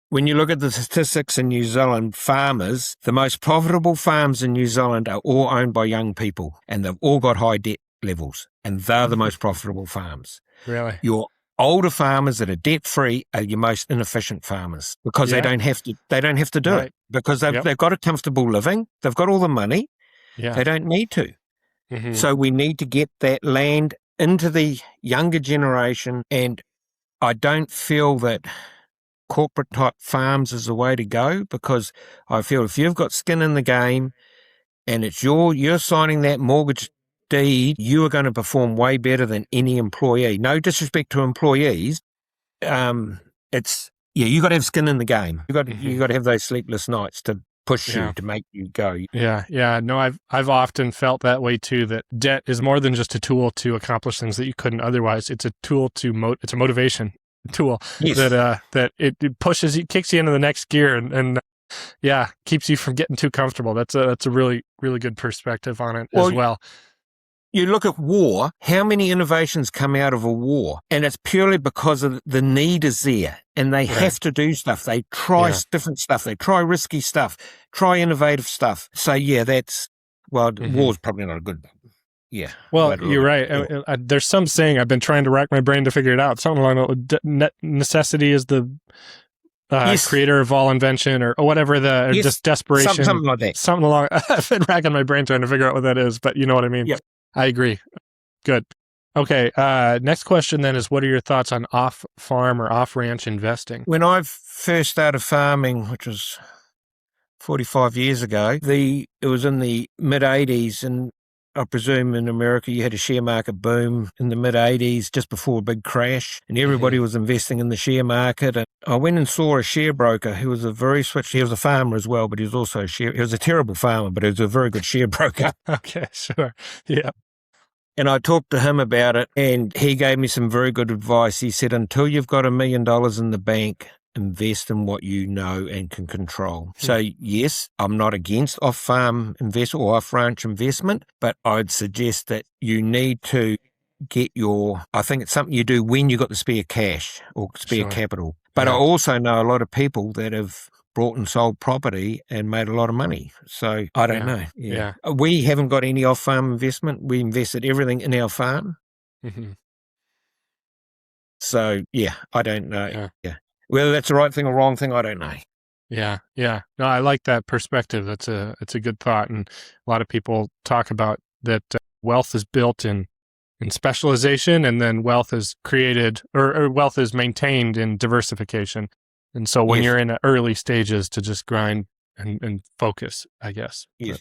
When you look at the statistics in New Zealand, farmers, the most profitable farms in New Zealand are all owned by young people, and they've all got high debt levels, and they're the most profitable farms. Really? Your older farmers that are debt-free are your most inefficient farmers, because they don't have to do it, because they've got a comfortable living, they've got all the money, they don't need to. So we need to get that land into the younger generation, and I don't feel that corporate type farms is the way to go, because I feel if you've got skin in the game and it's you're signing that mortgage deed, you are going to perform way better than any employee. No disrespect to employees. You got to have skin in the game. You got to have those sleepless nights to push you, to make you go. Yeah. No, I've often felt that way too, that debt is more than just a tool to accomplish things that you couldn't otherwise. It's a tool it's a motivation tool that it pushes you, kicks you into the next gear. And Yeah, keeps you from getting too comfortable. That's a really, really good perspective on it as well. You look at war, how many innovations come out of a war? And it's purely because of the need is there and they have to do stuff. They try different stuff. They try risky stuff, try innovative stuff. So war's probably not a good. Yeah. Well, you're right. There's some saying I've been trying to rack my brain to figure it out. Something along necessity is the creator of all invention or whatever just desperation. Something like that. Something along. I've been racking my brain trying to figure out what that is, but you know what I mean? Yep. I agree. Good. Okay. Next question then is, what are your thoughts on off-farm or off-ranch investing? When I first started farming, which was 45 years ago, it was in the mid-'80s, and I presume in America you had a share market boom in the mid-'80s just before a big crash, and everybody was investing in the share market. And I went and saw a share broker who was he was a farmer as well, but he was also he was a terrible farmer, but he was a very good share broker. Okay, sure. Yeah. And I talked to him about it, and he gave me some very good advice. He said, until you've got $1 million in the bank, invest in what you know and can control. So yes, I'm not against off-farm investment or off-ranch investment, but I'd suggest that you need to get I think it's something you do when you've got the spare cash or spare capital. But I also know a lot of people that have bought and sold property and made a lot of money. So I don't know. Yeah. We haven't got any off-farm investment. We invested everything in our farm. Mm-hmm. So I don't know. Yeah. Whether that's the right thing or wrong thing, I don't know. Yeah. No, I like that perspective. It's a good thought. And a lot of people talk about that wealth is built in specialization, and then wealth is created or wealth is maintained in diversification. And so when you're in the early stages, to just grind and focus, I guess. Yes.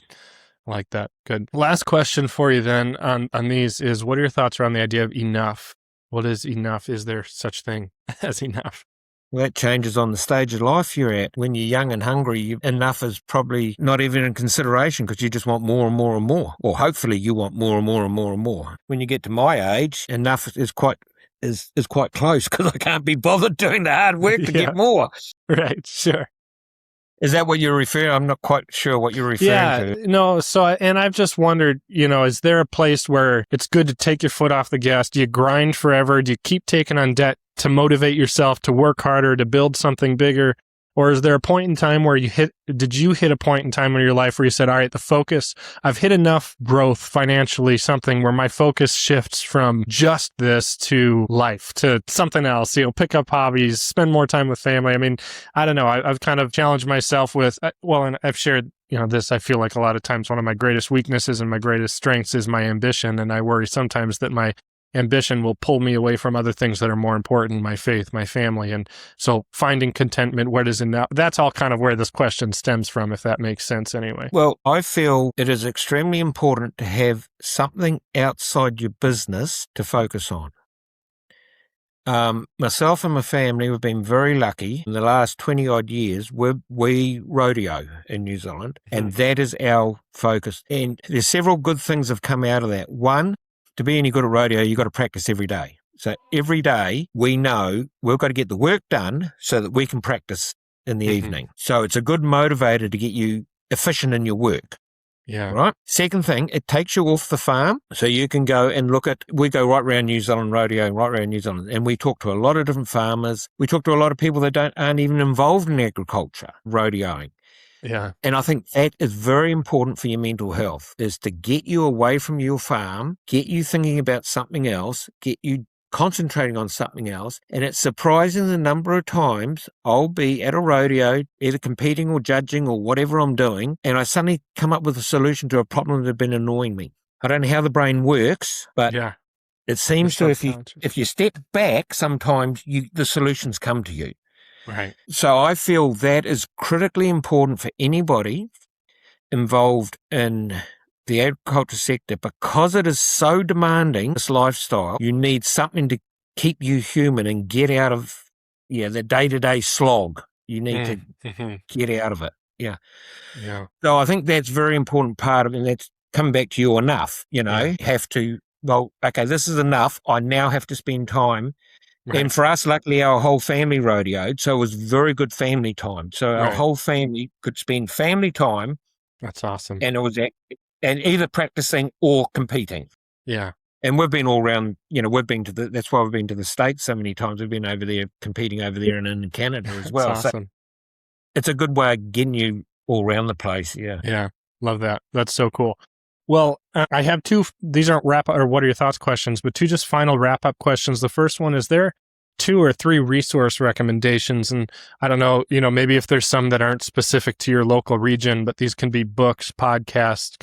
I like that. Good. Last question for you then on these is, what are your thoughts around the idea of enough? What is enough? Is there such thing as enough? Well, that changes on the stage of life you're at. When you're young and hungry, enough is probably not even in consideration because you just want more and more and more. Or hopefully you want more and more and more and more. When you get to my age, enough is quite close because I can't be bothered doing the hard work to get more. Right, sure. Is that what you're referring? I'm not quite sure what you're referring to. No. So, and I've just wondered, is there a place where it's good to take your foot off the gas? Do you grind forever? Do you keep taking on debt to motivate yourself to work harder, to build something bigger? Or is there a point in time where did you hit a point in time in your life where you said, all right, the focus, I've hit enough growth financially, something where my focus shifts from just this to life, to something else, pick up hobbies, spend more time with family. I mean, I don't know. I've kind of challenged myself with, and I've shared, this, I feel like a lot of times one of my greatest weaknesses and my greatest strengths is my ambition. And I worry sometimes that my ambition will pull me away from other things that are more important, my faith, my family. And so finding contentment, where does it now? That's all kind of where this question stems from, if that makes sense anyway. Well, I feel it is extremely important to have something outside your business to focus on. Myself and my family have been very lucky. In the last 20 odd years, we rodeo in New Zealand, and that is our focus. And there's several good things have come out of that. One, to be any good at rodeo, you've got to practice every day. So every day we know we've got to get the work done so that we can practice in the evening. So it's a good motivator to get you efficient in your work. Yeah. Right. Second thing, it takes you off the farm so you can go and we go right around New Zealand rodeoing, right around New Zealand. And we talk to a lot of different farmers. We talk to a lot of people that aren't even involved in agriculture, rodeoing. Yeah. And I think that is very important for your mental health, is to get you away from your farm, get you thinking about something else, get you concentrating on something else. And it's surprising the number of times I'll be at a rodeo, either competing or judging or whatever I'm doing, and I suddenly come up with a solution to a problem that had been annoying me. I don't know how the brain works, but it seems to, if you step back, sometimes the solutions come to you. Right. So I feel that is critically important for anybody involved in the agriculture sector, because it is so demanding, this lifestyle. You need something to keep you human and get out of the day-to-day slog. You need to get out of it. Yeah. Yeah. So I think that's a very important part of it, and that's coming back to you enough. You have to, okay, this is enough. I now have to spend time Right. And for us, luckily, our whole family rodeoed, so it was very good family time. So our whole family could spend family time. That's awesome. And it was either practicing or competing. Yeah. And we've been all around, that's why we've been to the States so many times. We've been over there, competing over there and in Canada as well. That's awesome. So it's a good way of getting you all around the place. Yeah. Yeah. Love that. That's so cool. Well, I have two, these aren't what are your thoughts questions, but two just final wrap up questions. The first one, is there 2 or 3 resource recommendations? And I don't know, maybe if there's some that aren't specific to your local region, but these can be books, podcasts,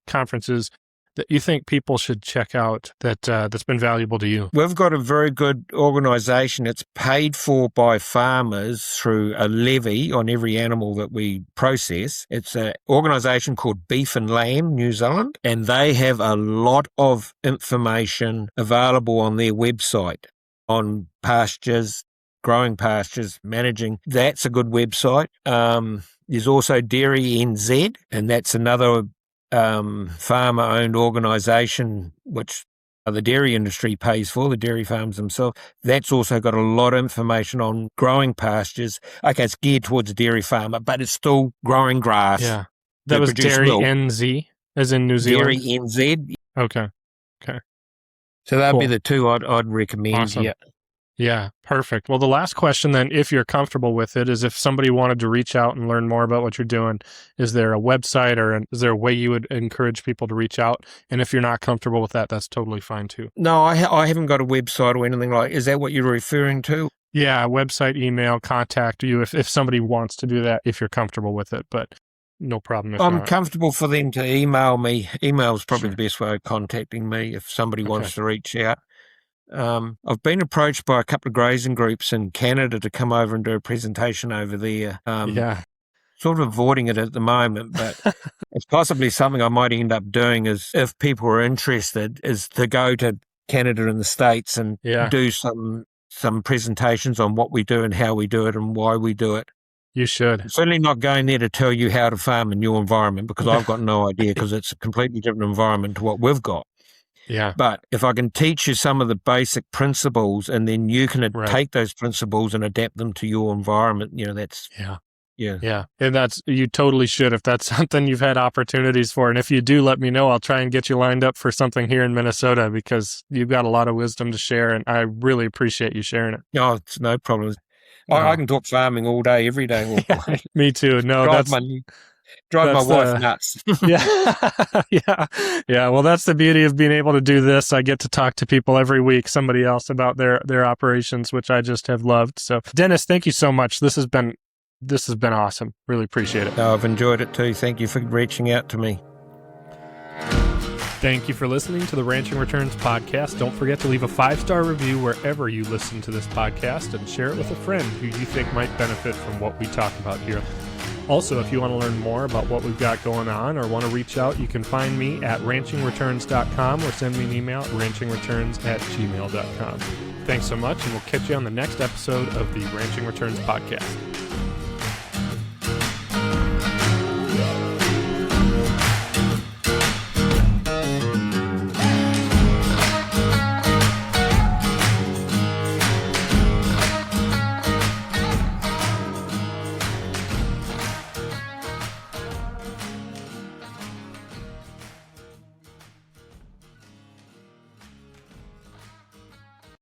conferences that you think people should check out that's been valuable to you. We've got a very good organisation. It's paid for by farmers through a levy on every animal that we process. It's an organisation called Beef and Lamb New Zealand, and they have a lot of information available on their website on pastures, growing pastures, managing. That's a good website. There's also Dairy NZ, and that's another farmer-owned organisation which the dairy industry pays for, the dairy farms themselves. That's also got a lot of information on growing pastures. Okay, it's geared towards a dairy farmer, but it's still growing grass. Yeah. That was Dairy milk. NZ, as in New Zealand? Dairy NZ. Okay. So that'd be the two I'd recommend. Awesome. Yeah. Yeah, perfect. Well, the last question then, if you're comfortable with it, is if somebody wanted to reach out and learn more about what you're doing, is there a website or is there a way you would encourage people to reach out? And if you're not comfortable with that, that's totally fine too. No, I haven't got a website or anything like. Is that what you're referring to? Yeah, website, email, contact you if somebody wants to do that, if you're comfortable with it, but no problem if I'm not. comfortable for them to email me. Email is probably the best way of contacting me if somebody wants to reach out. I've been approached by a couple of grazing groups in Canada to come over and do a presentation over there. Sort of avoiding it at the moment, but it's possibly something I might end up doing is, if people are interested, is to go to Canada and the States and do some presentations on what we do and how we do it and why we do it. You should. I'm certainly not going there to tell you how to farm in your environment, because I've got no idea, because it's a completely different environment to what we've got. Yeah. But if I can teach you some of the basic principles, and then you can take those principles and adapt them to your environment, that's... Yeah. And you totally should, if that's something you've had opportunities for. And if you do, let me know. I'll try and get you lined up for something here in Minnesota, because you've got a lot of wisdom to share, and I really appreciate you sharing it. No, it's no problem. I can talk farming all day, every day. Me too. No, Drive my wife nuts. Yeah. Well, that's the beauty of being able to do this. I get to talk to people every week, somebody else, about their operations, which I just have loved. So, Dennis, thank you so much. This has been awesome. Really appreciate it. No, I've enjoyed it too. Thank you for reaching out to me. Thank you for listening to the Ranching Returns podcast. Don't forget to leave a 5-star review wherever you listen to this podcast, and share it with a friend who you think might benefit from what we talk about here. Also, if you want to learn more about what we've got going on or want to reach out, you can find me at ranchingreturns.com or send me an email at ranchingreturns@gmail.com. Thanks so much, and we'll catch you on the next episode of the Ranching Returns podcast.